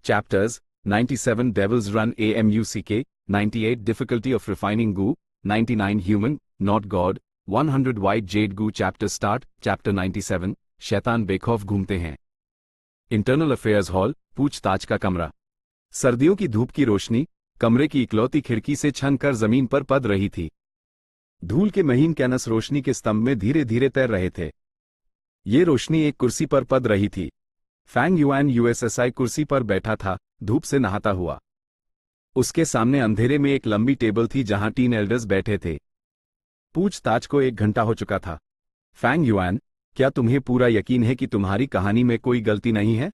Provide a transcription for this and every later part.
Chapters 97 Devil's Run AMUCK, 98 Difficulty of Refining Goo, 99 Human, Not God, 100 White Jade Goo. Chapter Start. Chapter 97 शैतान बेखौफ घूमते हैं। Internal affairs hall, पूछताछ का कमरा। सर्दियों की धूप की रोशनी कमरे की इकलौती खिड़की से छन कर जमीन पर पड़ रही थी। धूल के महीन कैनस रोशनी के स्तंभ में धीरे धीरे तैर रहे थे। ये रोशनी एक कुर्सी पर पड़ रही थी। फैंग युआन यूएसएसआई कुर्सी पर बैठा था, धूप से नहाता हुआ। उसके सामने अंधेरे में एक लंबी टेबल थी जहां 3 एल्डर्स बैठे थे। पूछताछ को 1 घंटा हो चुका था। फैंग युआन, क्या तुम्हें पूरा यकीन है कि तुम्हारी कहानी में कोई गलती नहीं है?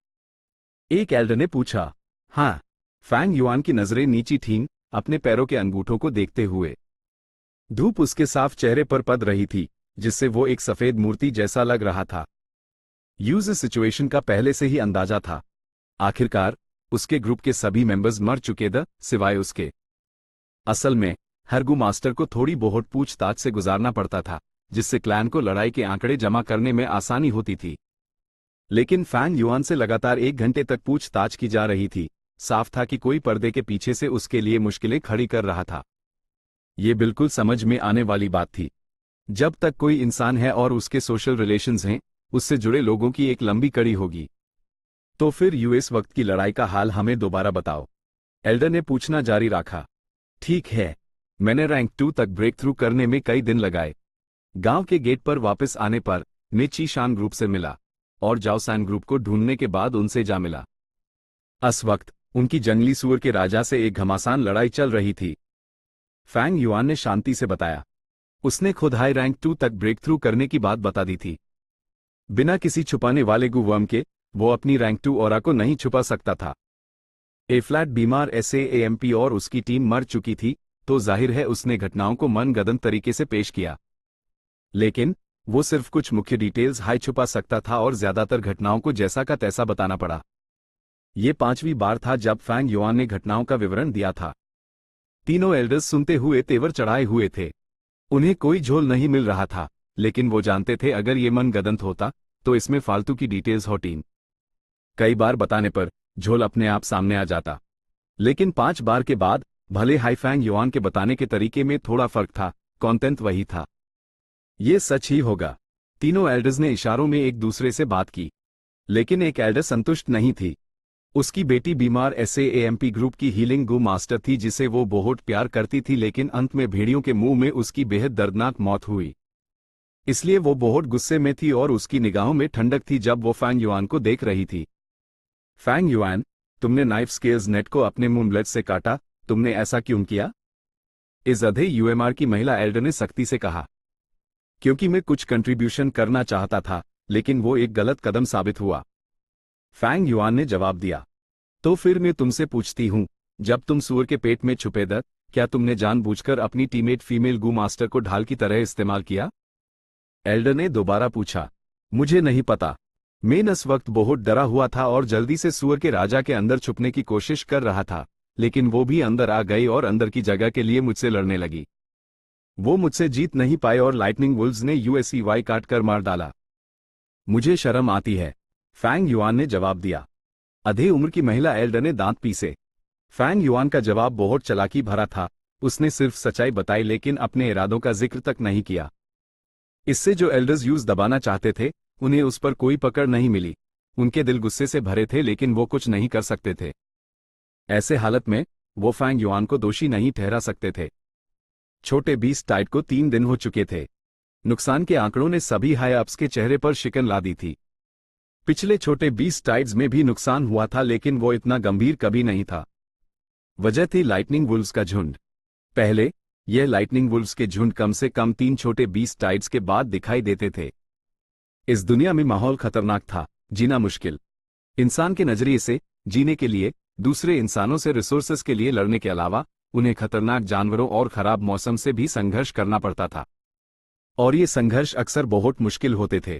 एक एल्डर ने पूछा। हाँ। फैंग युआन की नजरें नीची थीं, अपने पैरों के अंगूठों को देखते हुए। धूप उसके साफ चेहरे पर पड़ रही थी, जिससे वो एक सफेद मूर्ति जैसा लग रहा था। यूज सिचुएशन का पहले से ही अंदाजा था। आखिरकार उसके ग्रुप के सभी मेंबर्स मर चुके थे, सिवाय उसके। असल में हरगू मास्टर को थोड़ी बहुत पूछताछ से गुजारना पड़ता था, जिससे क्लैन को लड़ाई के आंकड़े जमा करने में आसानी होती थी। लेकिन फैंग युआन से लगातार 1 घंटे तक पूछताछ की जा रही थी। साफ था कि कोई पर्दे के पीछे से उसके लिए मुश्किलें खड़ी कर रहा था। ये बिल्कुल समझ में आने वाली बात थी। जब तक कोई इंसान है और उसके सोशल रिलेशंस हैं, उससे जुड़े लोगों की एक लंबी कड़ी होगी। तो फिर यूएस वक्त की लड़ाई का हाल हमें दोबारा बताओ, एल्डर ने पूछना जारी रखा। ठीक है, मैंने रैंक 2 तक ब्रेक थ्रू करने में कई दिन लगाए। गांव के गेट पर वापस आने पर मैं चीशान ग्रुप से मिला और जाओसान ग्रुप को ढूंढने के बाद उनसे जा मिला। उस वक्त उनकी जंगली सूअर के राजा से एक घमासान लड़ाई चल रही थी। फैंग युआन ने शांति से बताया। उसने खुद हाई रैंक 2 तक ब्रेक थ्रू करने की बात बता दी थी। बिना किसी छुपाने वाले गुवर्म के वो अपनी रैंक 2 ऑरा को नहीं छुपा सकता था। ए फ्लैट बीमार SAAMP और उसकी टीम मर चुकी थी, तो जाहिर है उसने घटनाओं को मनगढ़ंत तरीके से पेश किया। लेकिन वो सिर्फ कुछ मुख्य डिटेल्स हाई छुपा सकता था और ज्यादातर घटनाओं को जैसा का तैसा बताना पड़ा। ये 5वीं बार था जब फैंग युआन ने घटनाओं का विवरण दिया था। तीनों एल्डर्स सुनते हुए तेवर चढ़ाए हुए थे। उन्हें कोई झोल नहीं मिल रहा था, लेकिन वो जानते थे अगर ये मनगढ़ंत होता तो इसमें फालतू की डिटेल्स होती। कई बार बताने पर झोल अपने आप सामने आ जाता, लेकिन 5 बार के बाद भले हाई फैंग युआन के बताने के तरीके में थोड़ा फर्क था, कंटेंट वही था। ये सच ही होगा। तीनों एल्डर्स ने इशारों में एक दूसरे से बात की, लेकिन एक एल्डर संतुष्ट नहीं थी। उसकी बेटी बीमार SAAMP ग्रुप की हीलिंग गू मास्टर थी, जिसे वो बहुत प्यार करती थी, लेकिन अंत में भेड़ियों के मुंह में उसकी बेहद दर्दनाक मौत हुई। इसलिए वो बहुत गुस्से में थी और उसकी निगाहों में ठंडक थी जब वो फैंग युआन को देख रही थी। फैंग युआन, तुमने नाइफ स्केल्स नेट को अपने मून ब्लेड से काटा, तुमने ऐसा क्यों किया? इस अधे UMR की महिला एल्डर ने सख्ती से कहा। क्योंकि मैं कुछ कंट्रीब्यूशन करना चाहता था, लेकिन वो एक गलत कदम साबित हुआ, फैंग युआन ने जवाब दिया। तो फिर मैं तुमसे पूछती हूं, जब तुम सूअर के पेट में छुपे थे, क्या तुमने जानबूझकर अपनी टीममेट फीमेल गू मास्टर को ढाल की तरह इस्तेमाल किया? एल्डर ने दोबारा पूछा। मुझे नहीं पता। मैं इस वक्त बहुत डरा हुआ था और जल्दी से सूअर के राजा के अंदर छुपने की कोशिश कर रहा था, लेकिन वो भी अंदर आ गई और अंदर की जगह के लिए मुझसे लड़ने लगी। वो मुझसे जीत नहीं पाए और लाइटनिंग वुल्व्स ने USEY काट कर मार डाला। मुझे शर्म आती है, फैंग युआन ने जवाब दिया। आधे उम्र की महिला एल्डर ने दांत पीसे। फैंग युआन का जवाब बहुत चालाकी भरा था। उसने सिर्फ सच्चाई बताई, लेकिन अपने इरादों का जिक्र तक नहीं किया। इससे जो एल्डर्स यूज दबाना चाहते थे, उन्हें उस पर कोई पकड़ नहीं मिली। उनके दिल गुस्से से भरे थे, लेकिन वो कुछ नहीं कर सकते थे। ऐसे हालत में वो फैंग युआन को दोषी नहीं ठहरा सकते थे। छोटे बीस्ट टाइड को 3 दिन हो चुके थे। नुकसान के आंकड़ों ने सभी हाई अप्स के चेहरे पर शिकन ला दी थी। पिछले छोटे बीस्ट टाइड्स में भी नुकसान हुआ था, लेकिन वो इतना गंभीर कभी नहीं था। वजह थी लाइटनिंग वुल्व्स का झुंड। पहले यह लाइटनिंग वुल्व्स के झुंड कम से कम 3 छोटे बीस्ट टाइड्स के बाद दिखाई देते थे। इस दुनिया में माहौल खतरनाक था, जीना मुश्किल। इंसान के नजरिए से जीने के लिए, दूसरे इंसानों से रिसोर्सेस के लिए लड़ने के अलावा उन्हें खतरनाक जानवरों और खराब मौसम से भी संघर्ष करना पड़ता था। और ये संघर्ष अक्सर बहुत मुश्किल होते थे।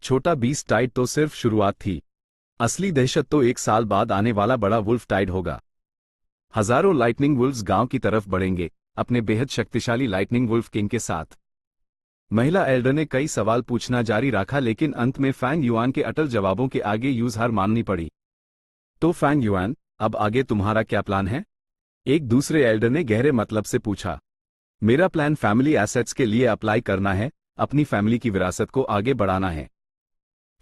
छोटा बीस्ट टाइड तो सिर्फ शुरुआत थी। असली दहशत तो 1 साल बाद आने वाला बड़ा वुल्फ टाइड होगा। हजारों लाइटनिंग वुल्व्स गांव की तरफ बढ़ेंगे, अपने बेहद शक्तिशाली लाइटनिंग वुल्फ किंग के साथ। महिला एल्डर ने कई सवाल पूछना जारी रखा, लेकिन अंत में फैंग युआन के अटल जवाबों के आगे यूज हार माननी पड़ी। तो फैंग युआन, अब आगे तुम्हारा क्या प्लान है? एक दूसरे एल्डर ने गहरे मतलब से पूछा। मेरा प्लान फैमिली एसेट्स के लिए अप्लाई करना है, अपनी फैमिली की विरासत को आगे बढ़ाना है।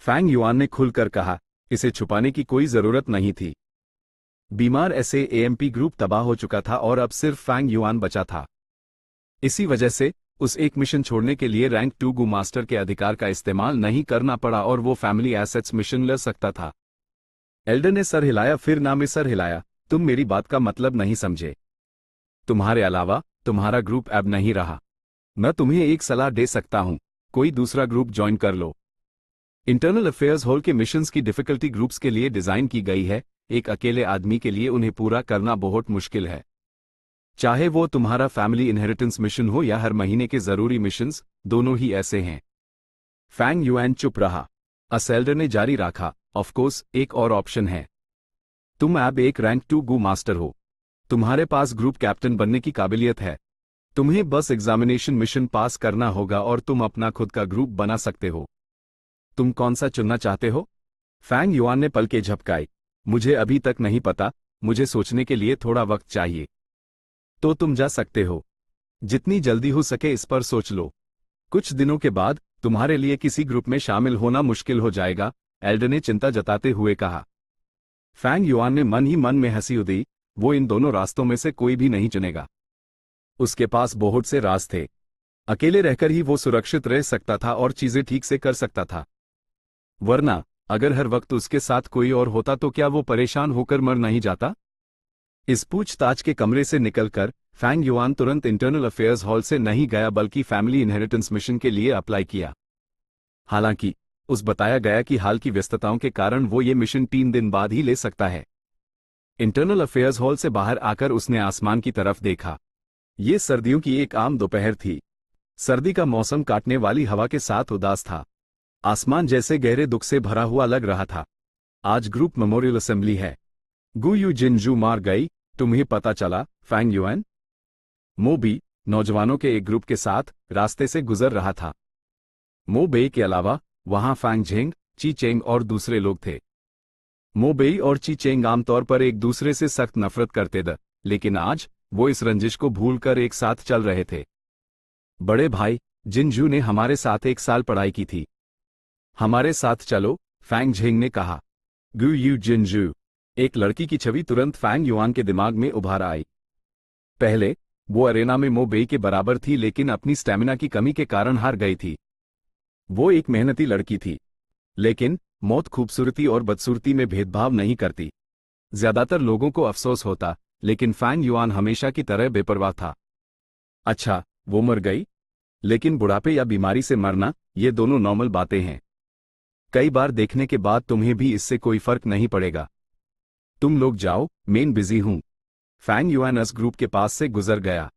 फैंग युआन ने खुलकर कहा, इसे छुपाने की कोई जरूरत नहीं थी। बीमार एएमपी ग्रुप तबाह हो चुका था और अब सिर्फ फैंग युआन बचा था। इसी वजह से उस एक मिशन छोड़ने के लिए रैंक 2 गू मास्टर के अधिकार का इस्तेमाल नहीं करना पड़ा और वो फैमिली एसेट्स मिशन ले सकता था। एल्डर ने सर हिलाया, फिर ना में सर हिलाया। तुम मेरी बात का मतलब नहीं समझे। तुम्हारे अलावा तुम्हारा ग्रुप अब नहीं रहा। मैं तुम्हें एक सलाह दे सकता हूं, कोई दूसरा ग्रुप ज्वाइन कर लो। इंटरनल अफेयर्स हॉल के मिशंस की डिफिकल्टी ग्रुप्स के लिए डिजाइन की गई है, एक अकेले आदमी के लिए उन्हें पूरा करना बहुत मुश्किल है। चाहे वो तुम्हारा फैमिली इनहेरिटेंस मिशन हो या हर महीने के जरूरी मिशंस, दोनों ही ऐसे हैं। फैंग युआन चुप रहा। असेल्डर ने जारी रखा, ऑफ कोर्स एक और ऑप्शन है। तुम अब एक रैंक 2 गू मास्टर हो। तुम्हारे पास ग्रुप कैप्टन बनने की काबिलियत है। तुम्हें बस एग्जामिनेशन मिशन पास करना होगा और तुम अपना खुद का ग्रुप बना सकते हो। तुम कौन सा चुनना चाहते हो? फैंग युआन ने पलकें झपकाई। मुझे अभी तक नहीं पता, मुझे सोचने के लिए थोड़ा वक्त चाहिए। तो तुम जा सकते हो। जितनी जल्दी हो सके इस पर सोच लो। कुछ दिनों के बाद तुम्हारे लिए किसी ग्रुप में शामिल होना मुश्किल हो जाएगा, एल्डर ने चिंता जताते हुए कहा। फैंग युआन ने मन ही मन में हंसी उड़ी। वो इन दोनों रास्तों में से कोई भी नहीं चुनेगा। उसके पास बहुत से राज थे। अकेले रहकर ही वो सुरक्षित रह सकता था और चीजें ठीक से कर सकता था। वरना अगर हर वक्त उसके साथ कोई और होता तो क्या वो परेशान होकर मर नहीं जाता? इस पूछताछ के कमरे से निकलकर फैंग युआन तुरंत इंटरनल अफेयर्स हॉल से नहीं गया बल्कि फैमिली इनहेरिटेंस मिशन के लिए अप्लाई किया। हालांकि उस बताया गया कि हाल की व्यस्तताओं के कारण वो ये मिशन 3 दिन बाद ही ले सकता है। इंटरनल अफेयर्स हॉल से बाहर आकर उसने आसमान की तरफ देखा। ये सर्दियों की एक आम दोपहर थी। सर्दी का मौसम काटने वाली हवा के साथ उदास था। आसमान जैसे गहरे दुख से भरा हुआ लग रहा था। आज ग्रुप मेमोरियल असेंबली है। गु यू जिनजू मार गई, तुम्हें पता चला? फैंग युआन मोबी नौजवानों के एक ग्रुप के साथ रास्ते से गुजर रहा था। मो बेई के अलावा वहां फैंग झेंग, ची चेंग और दूसरे लोग थे। मो बेई और ची चेंग आमतौर पर एक दूसरे से सख्त नफरत करते थे, लेकिन आज वो इस रंजिश को भूलकर एक साथ चल रहे थे। बड़े भाई, जिनजू ने हमारे साथ 1 साल पढ़ाई की थी। हमारे साथ चलो, फैंग झेंग ने कहा। गु यू जिनजू। एक लड़की की छवि तुरंत फैंग युआन के दिमाग में उभार आई। पहले वो अरेना में मो बेई के बराबर थी, लेकिन अपनी स्टैमिना की कमी के कारण हार गई थी। वो एक मेहनती लड़की थी, लेकिन मौत खूबसूरती और बदसूरती में भेदभाव नहीं करती। ज्यादातर लोगों को अफसोस होता, लेकिन फैंग युआन हमेशा की तरह बेपरवाह था। अच्छा, वो मर गई? लेकिन बुढ़ापे या बीमारी से मरना, ये दोनों नॉर्मल बातें हैं। कई बार देखने के बाद तुम्हें भी इससे कोई फर्क नहीं पड़ेगा। तुम लोग जाओ, मैं बिजी हूं। फैंग युआन अस ग्रुप के पास से गुजर गया।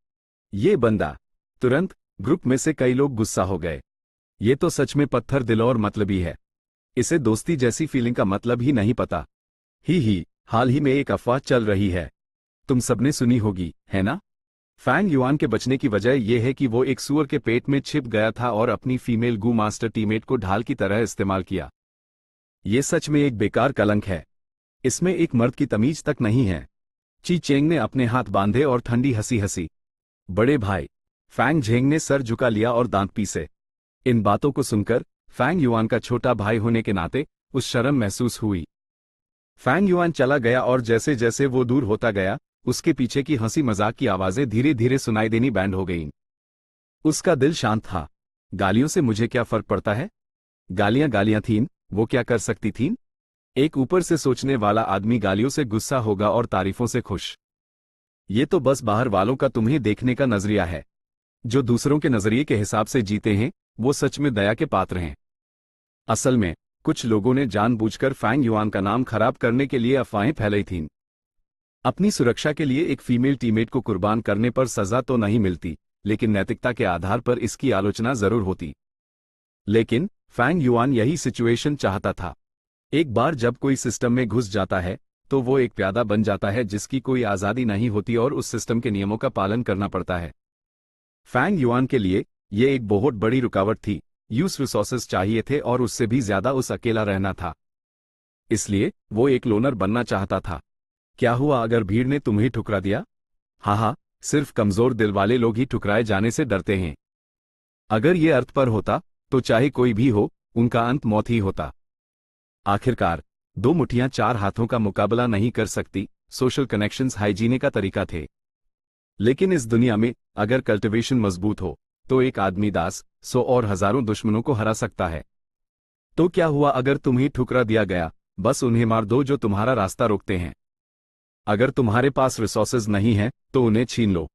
ये बंदा। तुरंत ग्रुप में से कई लोग गुस्सा हो गए। ये तो सच में पत्थर दिल और मतलबी है। इसे दोस्ती जैसी फीलिंग का मतलब ही नहीं पता। ही, हाल ही में एक अफवाह चल रही है, तुम सबने सुनी होगी, है ना? फैंग युआन के बचने की वजह यह है कि वो एक सूअर के पेट में छिप गया था और अपनी फीमेल गू मास्टर टीममेट को ढाल की तरह इस्तेमाल किया। ये सच में एक बेकार कलंक है। इसमें एक मर्द की तमीज तक नहीं है। ची चेंग ने अपने हाथ बांधे और ठंडी हंसी हंसी। बड़े भाई, फैंग झेंग ने सर झुका लिया और दांत पीसे। इन बातों को सुनकर फैंग युआन का छोटा भाई होने के नाते उस शर्म महसूस हुई। फैंग युआन चला गया और जैसे जैसे वो दूर होता गया, उसके पीछे की हंसी मजाक की आवाजें धीरे धीरे सुनाई देनी बंद हो गईं। उसका दिल शांत था। गालियों से मुझे क्या फर्क पड़ता है? गालियां गालियां थीं, वो क्या कर सकती थीं? एक ऊपर से सोचने वाला आदमी गालियों से गुस्सा होगा और तारीफों से खुश। ये तो बस बाहर वालों का तुम्हें देखने का नजरिया है। जो दूसरों के नजरिए के हिसाब से जीते हैं, वो सच में दया के पात्र हैं। असल में कुछ लोगों ने जानबूझकर फैंग युआन का नाम खराब करने के लिए अफवाहें फैलाई थीं। अपनी सुरक्षा के लिए एक फीमेल टीममेट को कुर्बान करने पर सजा तो नहीं मिलती, लेकिन नैतिकता के आधार पर इसकी आलोचना जरूर होती। लेकिन फैंग युआन यही सिचुएशन चाहता था। एक बार जब कोई सिस्टम में घुस जाता है, तो वो एक प्यादा बन जाता है जिसकी कोई आज़ादी नहीं होती और उस सिस्टम के नियमों का पालन करना पड़ता है। फैंग युआन के लिए ये एक बहुत बड़ी रुकावट थी। यूज रिसोर्सेज चाहिए थे और उससे भी ज्यादा उस अकेला रहना था। इसलिए वो एक लोनर बनना चाहता था। क्या हुआ अगर भीड़ ने तुम्हें ठुकरा दिया? हाँ, सिर्फ कमजोर दिल वाले लोग ही ठुकराए जाने से डरते हैं। अगर ये अर्थ पर होता तो चाहे कोई भी हो, उनका अंत मौत ही होता। आखिरकार, दो मुट्ठियां चार हाथों का मुकाबला नहीं कर सकती, सोशल कनेक्शंस हाइजीने का तरीका थे। लेकिन इस दुनिया में अगर कल्टीवेशन मजबूत हो तो एक आदमी 10, 100 और हजारों दुश्मनों को हरा सकता है। तो क्या हुआ अगर तुम्हें ठुकरा दिया गया? बस उन्हें मार दो जो तुम्हारा रास्ता रोकते हैं। अगर तुम्हारे पास रिसोर्सेज नहीं है तो उन्हें छीन लो।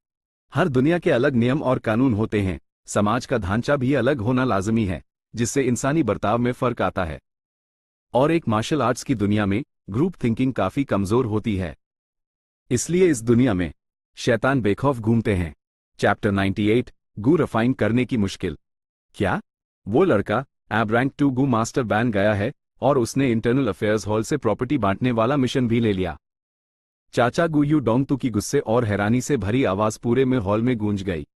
हर दुनिया के अलग नियम और कानून होते हैं, समाज का ढांचा भी अलग होना लाजमी है, जिससे इंसानी बर्ताव में फर्क आता है। और एक मार्शल आर्ट्स की दुनिया में ग्रुप थिंकिंग काफी कमजोर होती है। इसलिए इस दुनिया में शैतान बेखौफ घूमते हैं। चैप्टर 98, गू रिफाइन करने की मुश्किल। क्या? वो लड़का एब रैंक 2 गू मास्टर बन गया है और उसने इंटरनल अफेयर्स हॉल से प्रॉपर्टी बांटने वाला मिशन भी ले लिया। चाचा गू यू डोंग तू की गुस्से और हैरानी से भरी आवाज पूरे में हॉल में गूंज गई।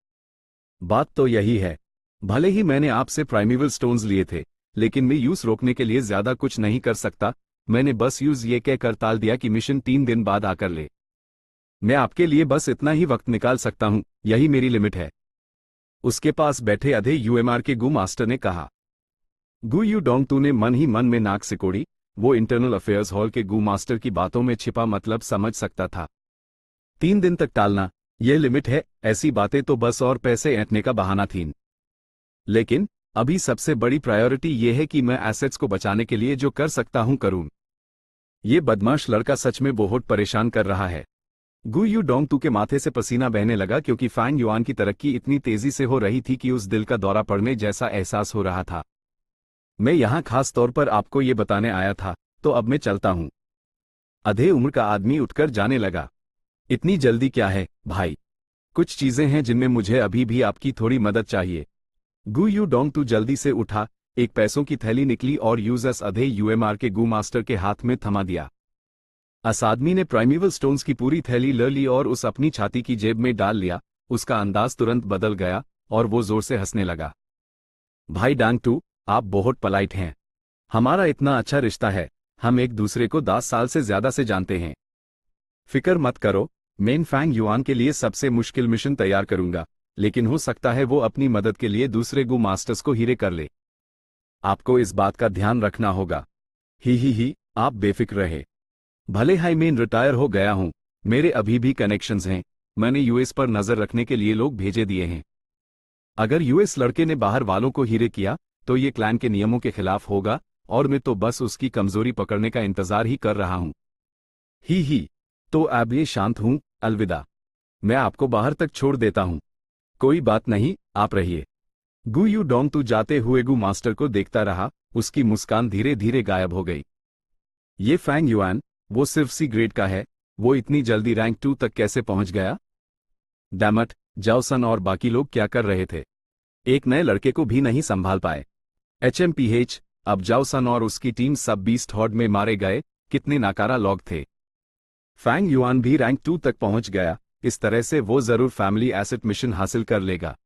बात तो यही है, भले ही मैंने आपसे प्राइमेवल स्टोन्स लिए थे, लेकिन मैं यूज रोकने के लिए ज्यादा कुछ नहीं कर सकता। मैंने बस यूज ये कहकर टाल दिया कि मिशन 3 दिन बाद आकर ले। मैं आपके लिए बस इतना ही वक्त निकाल सकता हूं, यही मेरी लिमिट है। उसके पास बैठे अधे यूएमआर के गू मास्टर ने कहा। गू यू डोंग तू ने मन ही मन में नाक सिकोड़ी। वो इंटरनल अफेयर्स हॉल के गू मास्टर की बातों में छिपा मतलब समझ सकता था। 3 दिन तक टालना, यह लिमिट है, ऐसी बातें तो बस और पैसे ऐंठने का बहाना थी। लेकिन अभी सबसे बड़ी प्रायोरिटी यह है कि मैं एसेट्स को बचाने के लिए जो कर सकता हूं करूं। ये बदमाश लड़का सच में बहुत परेशान कर रहा है। गू यू डोंग तू के माथे से पसीना बहने लगा क्योंकि फैंग युआन की तरक्की इतनी तेजी से हो रही थी कि उस दिल का दौरा पड़ने जैसा एहसास हो रहा था। मैं यहां खास तौर पर आपको ये बताने आया था, तो अब मैं चलता हूं। आधे उम्र का आदमी उठकर जाने लगा। इतनी जल्दी क्या है भाई? कुछ चीजें हैं जिनमें मुझे अभी भी आपकी थोड़ी मदद चाहिए। गू यू डोंग तू जल्दी से उठा, एक पैसों की थैली निकली और यूजस आधे यूएमआर के गू मास्टर के हाथ में थमा दिया। अस आदमी ने प्राइमेवल स्टोन्स की पूरी थैली ले ली और उस अपनी छाती की जेब में डाल लिया। उसका अंदाज तुरंत बदल गया और वो जोर से हंसने लगा। भाई डांग टू, आप बहुत पोलाइट हैं। हमारा इतना अच्छा रिश्ता है, हम एक दूसरे को 10 साल से ज्यादा से जानते हैं। फिक्र मत करो, मैं फैंग युआन के लिए सबसे मुश्किल मिशन तैयार करूंगा, लेकिन हो सकता है वो अपनी मदद के लिए दूसरे गू मास्टर्स को हीरे कर ले। आपको इस बात का ध्यान रखना होगा। ही, आप बेफिक्र रहे। भले ही मैं रिटायर हो गया हूं, मेरे अभी भी कनेक्शंस हैं। मैंने यूएस पर नजर रखने के लिए लोग भेजे दिए हैं। अगर यूएस लड़के ने बाहर वालों को हीरे किया तो ये क्लैन के नियमों के खिलाफ होगा और मैं तो बस उसकी कमजोरी पकड़ने का इंतजार ही कर रहा हूं। ही, तो अब ये शांत हूं, अलविदा। मैं आपको बाहर तक छोड़ देता हूं। कोई बात नहीं, आप रहिए। गू यू डोंग तू जाते हुए गू मास्टर को देखता रहा, उसकी मुस्कान धीरे धीरे गायब हो गई। ये फैंग युआन, वो सिर्फ सी ग्रेड का है, वो इतनी जल्दी रैंक 2 तक कैसे पहुंच गया? डैमट, जाओ सन और बाकी लोग क्या कर रहे थे? एक नए लड़के को भी नहीं संभाल पाए। HMPH, अब जाओ सन और उसकी टीम सब बीस्ट हॉर्ड में मारे गए। कितने नाकारा लोग थे। फैंग युआन भी रैंक 2 तक पहुंच गया। इस तरह से वो जरूर फैमिली एसेट मिशन हासिल कर लेगा।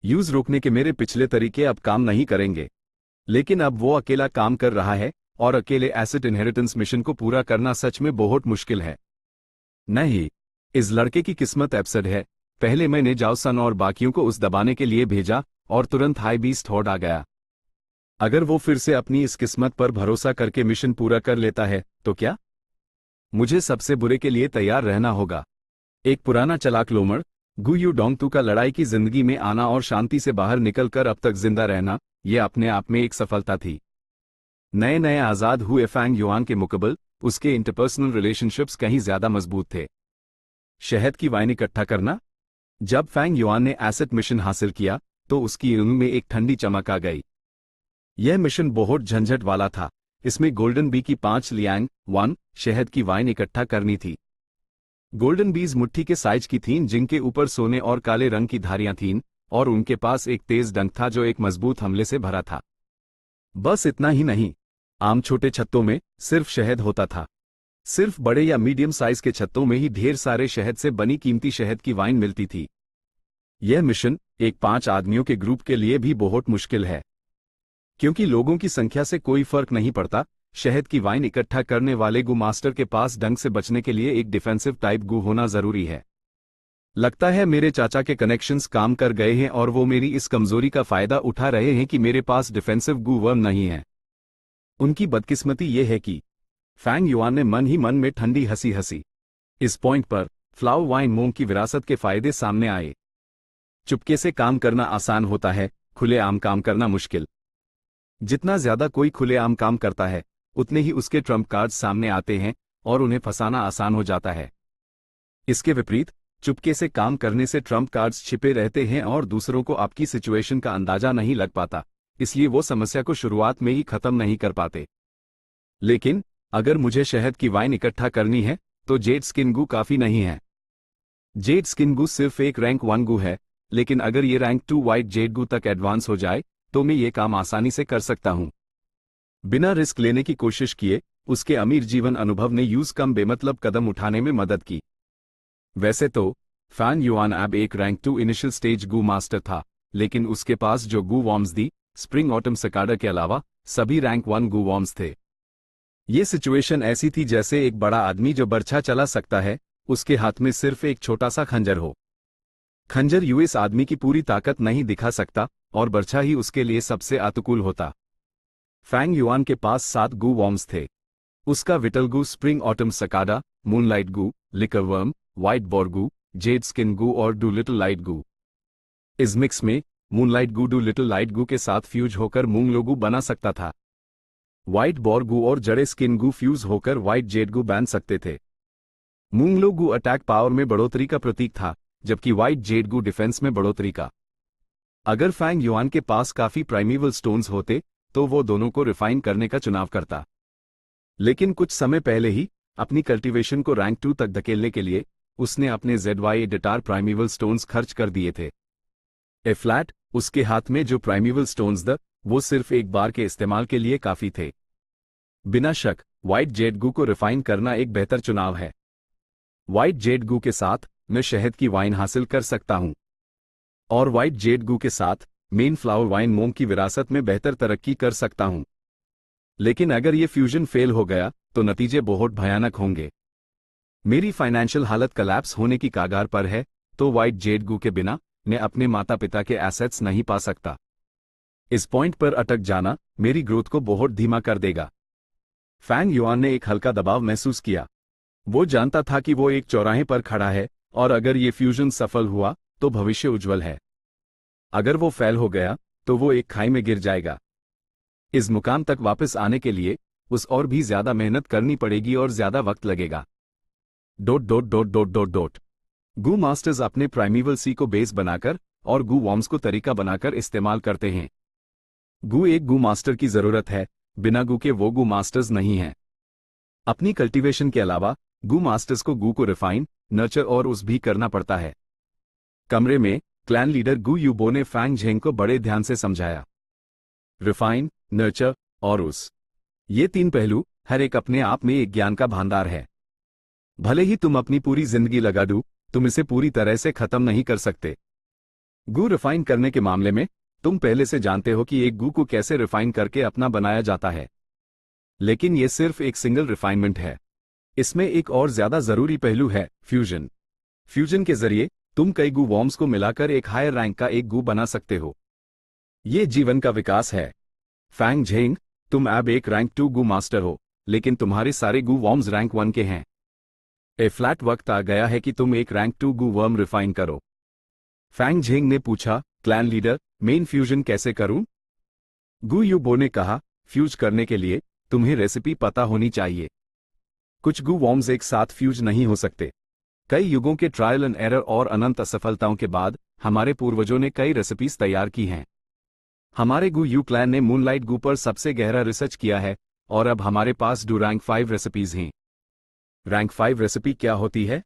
यूज रोकने के मेरे पिछले तरीके अब काम नहीं करेंगे, लेकिन अब वो अकेला काम कर रहा है और अकेले एसेट इनहेरिटेंस मिशन को पूरा करना सच में बहुत मुश्किल है। नहीं, इस लड़के की किस्मत एब्सर्ड है। पहले मैंने जाओ सन और बाकियों को उस दबाने के लिए भेजा और तुरंत हाई बीस्ट हॉर्ड आ गया। अगर वो फिर से अपनी इस किस्मत पर भरोसा करके मिशन पूरा कर लेता है तो क्या? मुझे सबसे बुरे के लिए तैयार रहना होगा। एक पुराना चलाक लोमड़, गू यू डोंग तू का लड़ाई की जिंदगी में आना और शांति से बाहर निकलकर अब तक जिंदा रहना, यह अपने आप में एक सफलता थी। नए नए आजाद हुए फैंग युआन के मुकाबले उसके इंटरपर्सनल रिलेशनशिप्स कहीं ज्यादा मजबूत थे। शहद की वाइन इकट्ठा करना। जब फैंग युआन ने एसेट मिशन हासिल किया तो उसकी इल्म में एक ठंडी चमक आ गई। यह मिशन बहुत झंझट वाला था। इसमें गोल्डन बी की 5 लियांग 1 शहद की वाइन इकट्ठा करनी थी। गोल्डन बीज मुट्ठी के साइज की थीं, जिनके ऊपर सोने और काले रंग की धारियां थीं, और उनके पास एक तेज डंक था जो एक मजबूत हमले से भरा था। बस इतना ही नहीं, आम छोटे छत्तों में सिर्फ शहद होता था। सिर्फ बड़े या मीडियम साइज के छत्तों में ही ढेर सारे शहद से बनी कीमती शहद की वाइन मिलती थी। यह मिशन एक 5 आदमियों के ग्रुप के लिए भी बहुत मुश्किल है, क्योंकि लोगों की संख्या से कोई फर्क नहीं पड़ता, शहद की वाइन इकट्ठा करने वाले गू मास्टर के पास डंक से बचने के लिए एक डिफेंसिव टाइप गू होना जरूरी है। लगता है मेरे चाचा के कनेक्शंस काम कर गए हैं और वो मेरी इस कमजोरी का फायदा उठा रहे हैं कि मेरे पास डिफेंसिव गू वर्म नहीं है। उनकी बदकिस्मती ये है कि फैंग युआन ने मन ही मन में ठंडी हंसी हंसी। इस पॉइंट पर फ्लाओ वाइन मोंग की विरासत के फायदे सामने आए। चुपके से काम करना आसान होता है, खुलेआम काम करना मुश्किल। जितना ज्यादा कोई खुलेआम काम करता है उतने ही उसके ट्रम्प कार्ड्स सामने आते हैं और उन्हें फंसाना आसान हो जाता है। इसके विपरीत चुपके से काम करने से ट्रम्प कार्ड्स छिपे रहते हैं और दूसरों को आपकी सिचुएशन का अंदाजा नहीं लग पाता, इसलिए वो समस्या को शुरुआत में ही खत्म नहीं कर पाते। लेकिन अगर मुझे शहद की वाइन इकट्ठा करनी है तो जेड स्किन गू काफी नहीं है। जेड स्किन गू सिर्फ एक रैंक 1 गू है, लेकिन अगर ये रैंक 2 वाइट जेड गू तक एडवांस हो जाए तो मैं ये काम आसानी से कर सकता हूं। बिना रिस्क लेने की कोशिश किए उसके अमीर जीवन अनुभव ने यूज कम बेमतलब कदम उठाने में मदद की। वैसे तो फैंग युआन अब एक रैंक 2 इनिशियल स्टेज गू मास्टर था, लेकिन उसके पास जो गू वॉर्म्स दी स्प्रिंग ऑटम सिकाडा के अलावा सभी रैंक 1 गू वॉर्म्स थे। ये सिचुएशन ऐसी थी जैसे एक बड़ा आदमी जो बर्छा चला सकता है, उसके हाथ में सिर्फ एक छोटा सा खंजर हो। खंजर यूएस आदमी की पूरी ताकत नहीं दिखा सकता और बर्छा ही उसके लिए सबसे अनुकूल होता। फैंग युआन के पास 7 गू वॉर्म्स थे। उसका vital Gu, spring autumn cicada, moonlight Gu, liquor worm, white boar Gu, jade skin Gu और डू लिटिल लाइट गू। इस मिक्स में moonlight Gu do little light Gu के साथ फ्यूज होकर मूंगलो गू बना सकता था। व्हाइट बोर गू और जड़े स्किन गू फ्यूज होकर व्हाइट जेड गू बन सकते थे। मूंगलो गू अटैक पावर में बढ़ोतरी का प्रतीक था, जबकि व्हाइट जेड गू डिफेंस में बढ़ोतरी का। अगर फैंग युआन के पास काफी प्राइमेवल स्टोन्स होते तो वो दोनों को रिफाइन करने का चुनाव करता। लेकिन कुछ समय पहले ही अपनी कल्टीवेशन को रैंक 2 तक धकेलने के लिए उसने अपने ZY एडिटार प्राइमेवल स्टोन्स खर्च कर दिए थे। ए फ्लैट उसके हाथ में जो प्राइमेवल स्टोन्स वो सिर्फ एक बार के इस्तेमाल के लिए काफी थे। बिना शक व्हाइट जेड गू को रिफाइन करना एक बेहतर चुनाव है। व्हाइट जेड गू के साथ मैं शहद की वाइन हासिल कर सकता हूं और व्हाइट जेड गू के साथ मेन फ्लावर वाइन मोंग की विरासत में बेहतर तरक्की कर सकता हूं। लेकिन अगर ये फ्यूजन फेल हो गया तो नतीजे बहुत भयानक होंगे। मेरी फाइनेंशियल हालत कोलैप्स होने की कगार पर है, तो व्हाइट जेड गू के बिना मैं अपने माता पिता के एसेट्स नहीं पा सकता। इस पॉइंट पर अटक जाना मेरी ग्रोथ को बहुत धीमा कर देगा। फैंग युआन ने एक हल्का दबाव महसूस किया। वो जानता था कि वो एक चौराहे पर खड़ा है और अगर ये फ्यूजन सफल हुआ तो भविष्य उज्जवल है। अगर वो फेल हो गया तो वो एक खाई में गिर जाएगा। इस मुकाम तक वापस आने के लिए उस और भी ज्यादा मेहनत करनी पड़ेगी और ज्यादा वक्त लगेगा। गू मास्टर्स अपने प्राइमेवल सी को बेस बनाकर और गू वॉर्म्स को तरीका बनाकर इस्तेमाल करते हैं। गू एक गू मास्टर की जरूरत है, बिना गू के वो गू मास्टर्स नहीं हैं। अपनी कल्टीवेशन के अलावा गू मास्टर्स को गू को रिफाइन, नर्चर और उस भी करना पड़ता है। कमरे में क्लैन लीडर गू यूबो ने फैंग झेंग को बड़े ध्यान से समझाया। रिफाइन, नर्चर और उस, ये 3 पहलू हर एक अपने आप में एक ज्ञान का भंडार है। भले ही तुम अपनी पूरी जिंदगी लगा दो, तुम इसे पूरी तरह से खत्म नहीं कर सकते। गू रिफाइन करने के मामले में तुम पहले से जानते हो कि एक गू को कैसे रिफाइन करके अपना बनाया जाता है। लेकिन यह सिर्फ एक सिंगल रिफाइनमेंट है। इसमें एक और ज्यादा जरूरी पहलू है, फ्यूजन। फ्यूजन के जरिए तुम कई गू वॉर्म्स को मिलाकर एक हायर रैंक का एक गू बना सकते हो। ये जीवन का विकास है। फैंग झेंग, तुम अब एक रैंक 2 गू मास्टर हो, लेकिन तुम्हारे सारे गू वॉर्म्स रैंक 1 के हैं। ए फ्लैट वक्त आ गया है कि तुम एक रैंक 2 गू वर्म रिफाइन करो। फैंग झेंग ने पूछा, क्लैन लीडर, मेन फ्यूजन कैसे करूं? गू यूबो ने कहा, फ्यूज करने के लिए तुम्हें रेसिपी पता होनी चाहिए। कुछ गू वॉर्म्स एक साथ फ्यूज नहीं हो सकते। कई युगों के ट्रायल एंड एरर और अनंत असफलताओं के बाद हमारे पूर्वजों ने कई रेसिपीज तैयार की हैं। हमारे गू यू क्लैन ने मूनलाइट गू पर सबसे गहरा रिसर्च किया है और अब हमारे पास डू रैंक 5 रेसिपीज हैं। रैंक 5 रेसिपी क्या होती है?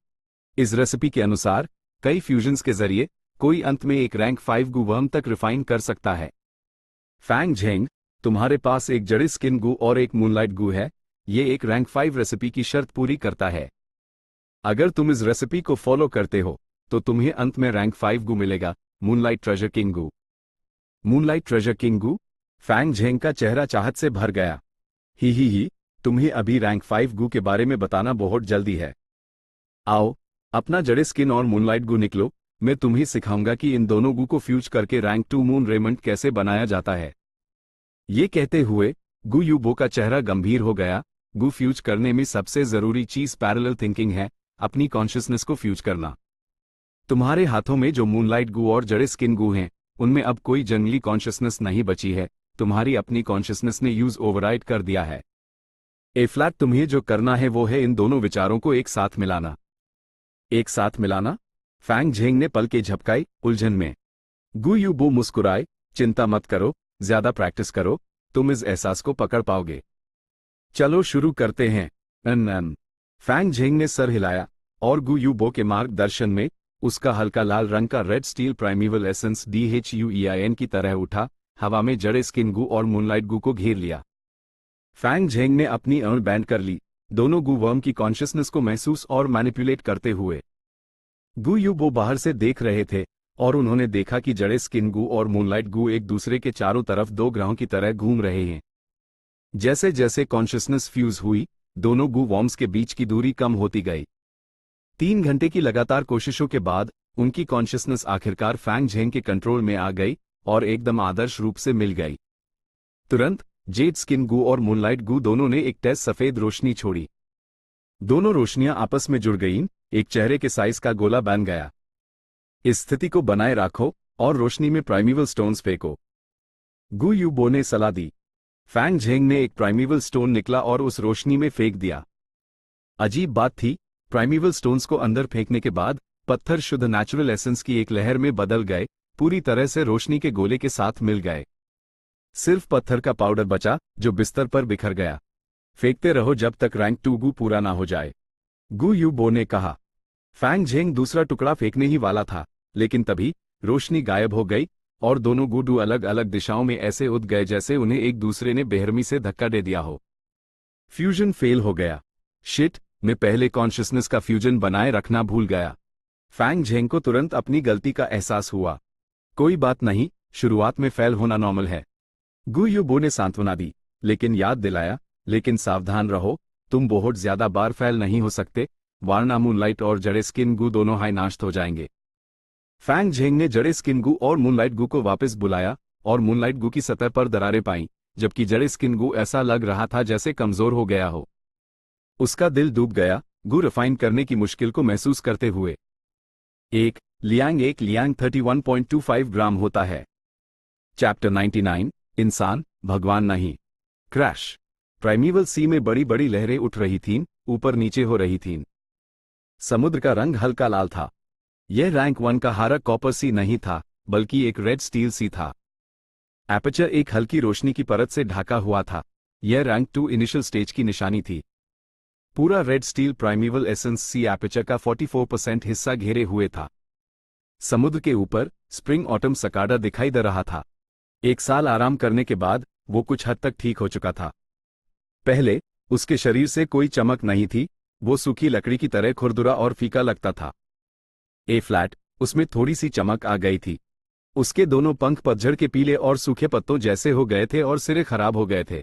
इस रेसिपी के अनुसार कई फ्यूजन्स के जरिए कोई अंत में एक रैंक 5 गू वर्म तक रिफाइन कर सकता है। फैंग झेंग, तुम्हारे पास एक जड़ी स्किन गू और एक मूनलाइट गू है। ये एक रैंक 5 रेसिपी की शर्त पूरी करता है। अगर तुम इस रेसिपी को फॉलो करते हो तो तुम्हें अंत में रैंक 5 गू मिलेगा, मूनलाइट ट्रेजर किंग गू। मूनलाइट ट्रेजर किंग गू? फैंग झेंग का चेहरा चाहत से भर गया। ही, तुम्हें अभी रैंक 5 गू के बारे में बताना बहुत जल्दी है। आओ, अपना जड़े स्किन और मूनलाइट गू निकलो, मैं तुम्हें सिखाऊंगा कि इन दोनों गू को फ्यूज करके रैंक 2 मून रेमंड कैसे बनाया जाता है। ये कहते हुए गू यूबो का चेहरा गंभीर हो गया। गू फ्यूज करने में सबसे जरूरी चीज पैरेलल थिंकिंग है, अपनी कॉन्शियसनेस को फ्यूज करना। तुम्हारे हाथों में जो मूनलाइट गू और जड़े स्किन गू हैं, उनमें अब कोई जंगली कॉन्शियसनेस नहीं बची है, तुम्हारी अपनी कॉन्शियसनेस ने यूज ओवरराइड कर दिया है। ए फ्लैट, तुम्हें जो करना है वो है इन दोनों विचारों को एक साथ मिलाना। एक साथ मिलाना? फैंग झेंग ने पलकें झपकाई, उलझन में। गू यूबो मुस्कुराए, चिंता मत करो, ज्यादा प्रैक्टिस करो, तुम इस एहसास को पकड़ पाओगे। चलो शुरू करते हैं। फैंग झेंग ने सर हिलाया और गू यूबो के मार्गदर्शन में उसका हल्का लाल रंग का रेड स्टील प्राइमेवल एसेंस DHUEIN की तरह उठा, हवा में जड़े स्किन गू और मूनलाइट गू को घेर लिया। फैंग झेंग ने अपनी अंगुली बैंड कर ली, दोनों गू वर्म की कॉन्शियसनेस को महसूस और मैनिपुलेट करते हुए। गू यूबो बाहर से देख रहे थे और उन्होंने देखा कि जड़े स्किन गू और मूनलाइट गू एक दूसरे के चारों तरफ दो ग्रहों की तरह घूम रहे हैं। जैसे जैसे कॉन्शियसनेस फ्यूज हुई, दोनों गू वॉर्म्स के बीच की दूरी कम होती गई। 3 घंटे की लगातार कोशिशों के बाद उनकी कॉन्शियसनेस आखिरकार फैंग झेंग के कंट्रोल में आ गई और एकदम आदर्श रूप से मिल गई। तुरंत जेड स्किन गू और मूनलाइट गू दोनों ने एक तेज सफेद रोशनी छोड़ी। दोनों रोशनियां आपस में जुड़ गईं, एक चेहरे के साइज का गोला बन गया। इस स्थिति को बनाए रखो और रोशनी में प्राइमेवल स्टोन्स फेंको, गू यूबो ने सलाह दी। फैंग झेंग ने एक प्राइमेवल स्टोन निकला और उस रोशनी में फेंक दिया। अजीब बात थी, प्राइमेवल स्टोन्स को अंदर फेंकने के बाद पत्थर शुद्ध नेचुरल एसेंस की एक लहर में बदल गए, पूरी तरह से रोशनी के गोले के साथ मिल गए। सिर्फ पत्थर का पाउडर बचा जो बिस्तर पर बिखर गया। फेंकते रहो जब तक रैंक 2 गू पूरा ना हो जाए, गू यूबो ने कहा। फैंग झेंग दूसरा टुकड़ा फेंकने ही वाला था, लेकिन तभी रोशनी गायब हो गई और दोनों गुडू अलग अलग दिशाओं में ऐसे उड़ गए जैसे उन्हें एक दूसरे ने बेरहमी से धक्का दे दिया हो। फ्यूजन फेल हो गया। शिट, मैं पहले कॉन्शियसनेस का फ्यूजन बनाए रखना भूल गया। फैंग झेंग को तुरंत अपनी गलती का एहसास हुआ। कोई बात नहीं, शुरुआत में फेल होना नॉर्मल है, गू यूबो ने सांत्वना दी, लेकिन याद दिलाया, लेकिन सावधान रहो, तुम बहुत ज्यादा बार फेल नहीं हो सकते, वरना मूनलाइट और जड़े स्किन गू दोनों हाई नाश्त हो जाएंगे। फैंग झेंग ने जड़े स्किन गू और मूनलाइट गू को वापस बुलाया और मूनलाइट गू की सतह पर दरारें पाईं, जबकि जड़े स्किन गू ऐसा लग रहा था जैसे कमजोर हो गया हो। उसका दिल डूब गया, गू रिफाइन करने की मुश्किल को महसूस करते हुए। एक लियांग 31.25 ग्राम होता है। चैप्टर 99, इंसान भगवान नहीं। क्रैश। प्राइमेवल सी में बड़ी बड़ी लहरें उठ रही थीं, ऊपर नीचे हो रही थीं। समुद्र का रंग हल्का लाल था। यह रैंक 1 का हारा कॉपर सी नहीं था, बल्कि एक रेड स्टील सी था। एपर्चर एक हल्की रोशनी की परत से ढका हुआ था। यह रैंक 2 इनिशियल स्टेज की निशानी थी। पूरा रेड स्टील प्राइमेवल एसेंस सी एपर्चर का 44% हिस्सा घेरे हुए था। समुद्र के ऊपर स्प्रिंग ऑटम सकाडा दिखाई दे रहा था। 1 साल आराम करने के बाद वो कुछ हद तक ठीक हो चुका था। पहले उसके शरीर से कोई चमक नहीं थी, वो सूखी लकड़ी की तरह खुरदुरा और फीका लगता था। ए फ्लैट, उसमें थोड़ी सी चमक आ गई थी। उसके दोनों पंख पतझड़ के पीले और सूखे पत्तों जैसे हो गए थे और सिरे खराब हो गए थे।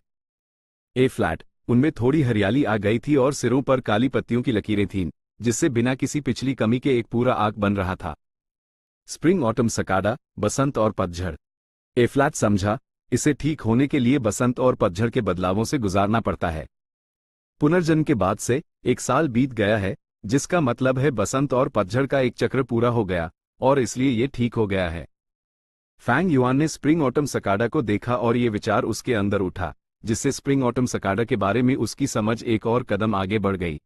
ए फ्लैट, उनमें थोड़ी हरियाली आ गई थी और सिरों पर काली पत्तियों की लकीरें थीं, जिससे बिना किसी पिछली कमी के एक पूरा आर्क बन रहा था। स्प्रिंग ऑटम सकाडा, बसंत और पतझड़। ए फ्लैट समझा, इसे ठीक होने के लिए बसंत और पतझड़ के बदलावों से गुजारना पड़ता है। पुनर्जन्म के बाद से 1 साल बीत गया है, जिसका मतलब है बसंत और पतझड़ का एक चक्र पूरा हो गया, और इसलिए ये ठीक हो गया है। फैंग युआन ने स्प्रिंग ऑटम सकाडा को देखा और ये विचार उसके अंदर उठा, जिससे स्प्रिंग ऑटम सकाडा के बारे में उसकी समझ एक और कदम आगे बढ़ गई।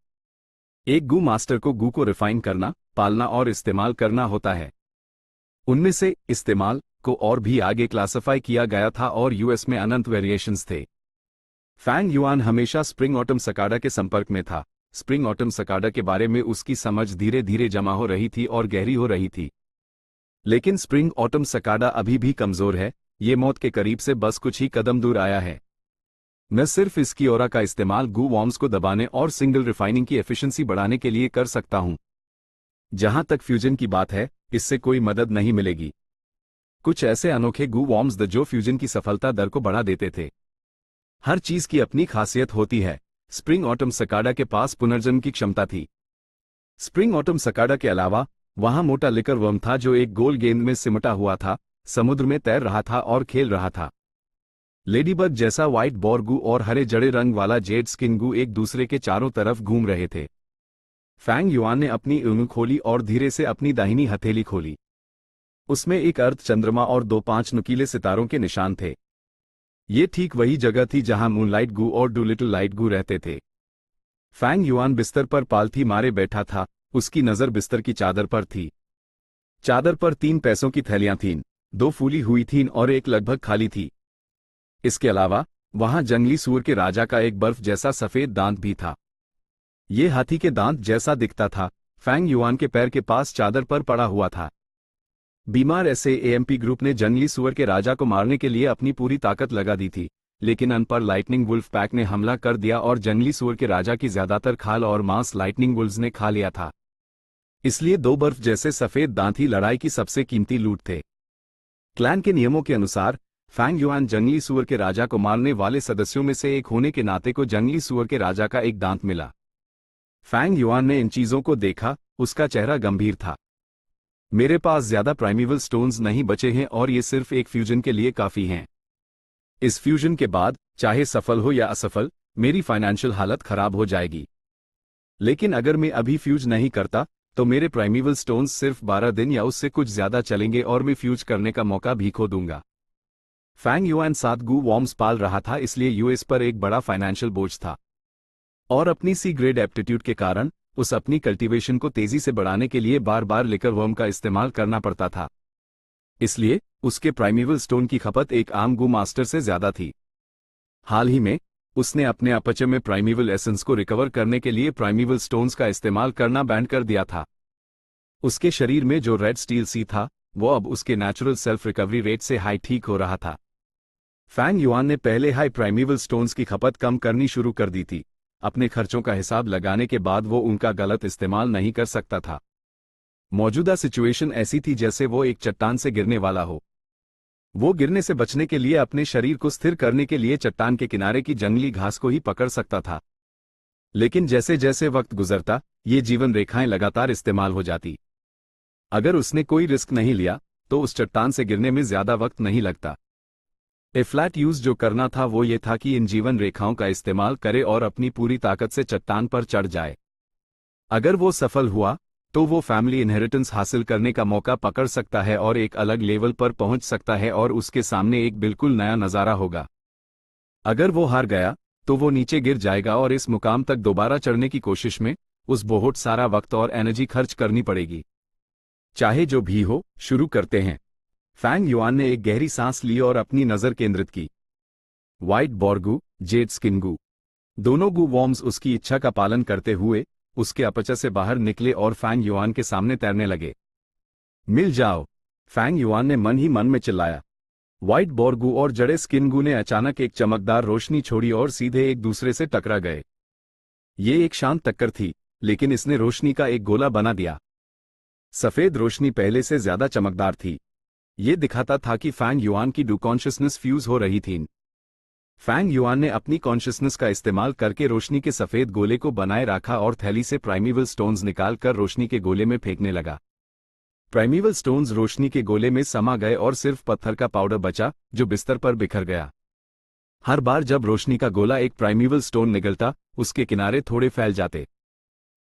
एक गू मास्टर को गू को रिफाइन करना, पालना और इस्तेमाल करना होता है। उनमें से इस्तेमाल को और भी आगे क्लासिफाई किया गया था और यूएस में अनंत वेरिएशंस थे। फैंग युआन हमेशा स्प्रिंग ऑटम सकाडा के संपर्क में था। स्प्रिंग ऑटम सकाडा के बारे में उसकी समझ धीरे धीरे जमा हो रही थी और गहरी हो रही थी। लेकिन स्प्रिंग ऑटम सकाडा अभी भी कमजोर है, ये मौत के करीब से बस कुछ ही कदम दूर आया है। मैं सिर्फ इसकी ऑरा का इस्तेमाल गू वॉर्म्स को दबाने और सिंगल रिफाइनिंग की एफिशिएंसी बढ़ाने के लिए कर सकता हूं। जहां तक फ्यूजन की बात है, इससे कोई मदद नहीं मिलेगी। कुछ ऐसे अनोखे गू वॉर्म्स जो फ्यूजन की सफलता दर को बढ़ा देते थे। हर चीज की अपनी खासियत होती है। स्प्रिंग ऑटम सकाडा के पास पुनर्जन्म की क्षमता थी। स्प्रिंग ऑटम सकाडा के अलावा वहां मोटा लिकर वर्म था जो एक गोल गेंद में सिमटा हुआ था, समुद्र में तैर रहा था और खेल रहा था। लेडीबग जैसा व्हाइट बोरगू और हरे जड़े रंग वाला जेड स्किनगू एक दूसरे के चारों तरफ घूम रहे थे। फैंग युआन ने अपनी उंगली खोली और धीरे से अपनी दाहिनी हथेली खोली। उसमें एक अर्ध चंद्रमा और 2-5 नुकीले सितारों के निशान थे। ये ठीक वही जगह थी जहां मूनलाइट गू और डूलिटल लाइट गू रहते थे। फैंग युआन बिस्तर पर पालथी मारे बैठा था, उसकी नजर बिस्तर की चादर पर थी। चादर पर 3 पैसों की थैलियां थीं, 2 फूली हुई थीं और एक लगभग खाली थी। इसके अलावा वहां जंगली सूअर के राजा का एक बर्फ जैसा सफेद दांत भी था। ये हाथी के दांत जैसा दिखता था। फैंग युआन के पैर के पास चादर पर पड़ा हुआ था। बीमार एसएएमपी ग्रुप ने जंगली सूअर के राजा को मारने के लिए अपनी पूरी ताकत लगा दी थी, लेकिन अन पर लाइटनिंग वुल्फ पैक ने हमला कर दिया और जंगली सूअर के राजा की ज्यादातर खाल और मांस लाइटनिंग वुल्व्स ने खा लिया था। इसलिए 2 बर्फ जैसे सफेद दांत ही लड़ाई की सबसे कीमती लूट थे। क्लैन के नियमों के अनुसार फैंग युआन जंगली सूअर के राजा को मारने वाले सदस्यों में से एक होने के नाते को जंगली सूअर के राजा का एक दांत मिला। फैंग युआन ने इन चीजों को देखा, उसका चेहरा गंभीर था। मेरे पास ज्यादा प्राइमेवल स्टोन्स नहीं बचे हैं और ये सिर्फ एक फ्यूजन के लिए काफी हैं। इस फ्यूजन के बाद चाहे सफल हो या असफल, मेरी फाइनेंशियल हालत खराब हो जाएगी। लेकिन अगर मैं अभी फ्यूज नहीं करता तो मेरे प्राइमेवल स्टोन्स सिर्फ 12 दिन या उससे कुछ ज्यादा चलेंगे और मैं फ्यूज करने का मौका भी खो दूंगा। फैंग युआन 7 गू वॉर्म्स पाल रहा था, इसलिए यूएस पर एक बड़ा फाइनेंशियल बोझ था और अपनी सी ग्रेड एप्टीट्यूड के कारण उस अपनी कल्टीवेशन को तेजी से बढ़ाने के लिए बार बार लिकर वर्म का इस्तेमाल करना पड़ता था। इसलिए उसके प्राइमेवल स्टोन की खपत एक आम गू मास्टर से ज्यादा थी। हाल ही में उसने अपने अपचय में प्राइमेवल एसेंस को रिकवर करने के लिए प्राइमेवल स्टोन्स का इस्तेमाल करना बैंड कर दिया था। उसके शरीर में जो रेड स्टील सी था वो अब उसके नेचुरल सेल्फ रिकवरी रेट से हाई ठीक हो रहा था। फैंग युआन ने पहले हाई प्राइमेवल स्टोन्स की खपत कम करनी शुरू कर दी थी। अपने खर्चों का हिसाब लगाने के बाद वो उनका गलत इस्तेमाल नहीं कर सकता था। मौजूदा सिचुएशन ऐसी थी जैसे वो एक चट्टान से गिरने वाला हो। वो गिरने से बचने के लिए अपने शरीर को स्थिर करने के लिए चट्टान के किनारे की जंगली घास को ही पकड़ सकता था। लेकिन जैसे जैसे वक्त गुजरता ये जीवन रेखाएं लगातार इस्तेमाल हो जाती। अगर उसने कोई रिस्क नहीं लिया तो उस चट्टान से गिरने में ज्यादा वक्त नहीं लगता। फ्लैट यूज जो करना था वो ये था कि इन जीवन रेखाओं का इस्तेमाल करे और अपनी पूरी ताकत से चट्टान पर चढ़ जाए। अगर वो सफल हुआ तो वो फैमिली इनहेरिटेंस हासिल करने का मौका पकड़ सकता है और एक अलग लेवल पर पहुंच सकता है और उसके सामने एक बिल्कुल नया नजारा होगा। अगर वो हार गया तो वो नीचे गिर जाएगा और इस मुकाम तक दोबारा चढ़ने की कोशिश में उस बहुत सारा वक्त और एनर्जी खर्च करनी पड़ेगी। चाहे जो भी हो, शुरू करते हैं। फैंग युआन ने एक गहरी सांस ली और अपनी नजर केंद्रित की। व्हाइट बोरगू, जेड स्किनगू, दोनों गू वॉर्म्स उसकी इच्छा का पालन करते हुए उसके अपचय से बाहर निकले और फैंग युआन के सामने तैरने लगे। मिल जाओ, फैंग युआन ने मन ही मन में चिल्लाया। व्हाइट बोरगू और जड़े स्किनगू ने अचानक एक चमकदार रोशनी छोड़ी और सीधे एक दूसरे से टकरा गए। ये एक शांत टक्कर थी, लेकिन इसने रोशनी का एक गोला बना दिया। सफेद रोशनी पहले से ज्यादा चमकदार थी। ये दिखाता था कि फैंग युआन की डू कॉन्शियसनेस फ्यूज हो रही थी। फैंग युआन ने अपनी कॉन्शियसनेस का इस्तेमाल करके रोशनी के सफेद गोले को बनाए रखा और थैली से प्राइमेवल स्टोन्स निकालकर रोशनी के गोले में फेंकने लगा। प्राइमेवल स्टोन्स रोशनी के गोले में समा गए और सिर्फ पत्थर का पाउडर बचा जो बिस्तर पर बिखर गया। हर बार जब रोशनी का गोला एक प्राइमेवल स्टोन निगलता, उसके किनारे थोड़े फैल जाते।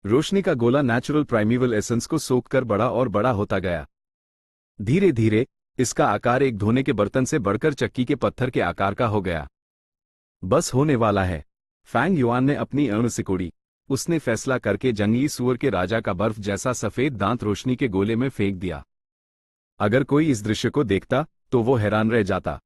रोशनी का गोला नेचुरल प्राइमेवल एसेंस को सोखकर बड़ा और बड़ा होता गया। धीरे धीरे इसका आकार एक धोने के बर्तन से बढ़कर चक्की के पत्थर के आकार का हो गया। बस होने वाला है, फैंग युआन ने अपनी अण सिकोड़ी। उसने फैसला करके जंगली सूअर के राजा का बर्फ जैसा सफेद दांत रोशनी के गोले में फेंक दिया। अगर कोई इस दृश्य को देखता तो वो हैरान रह जाता।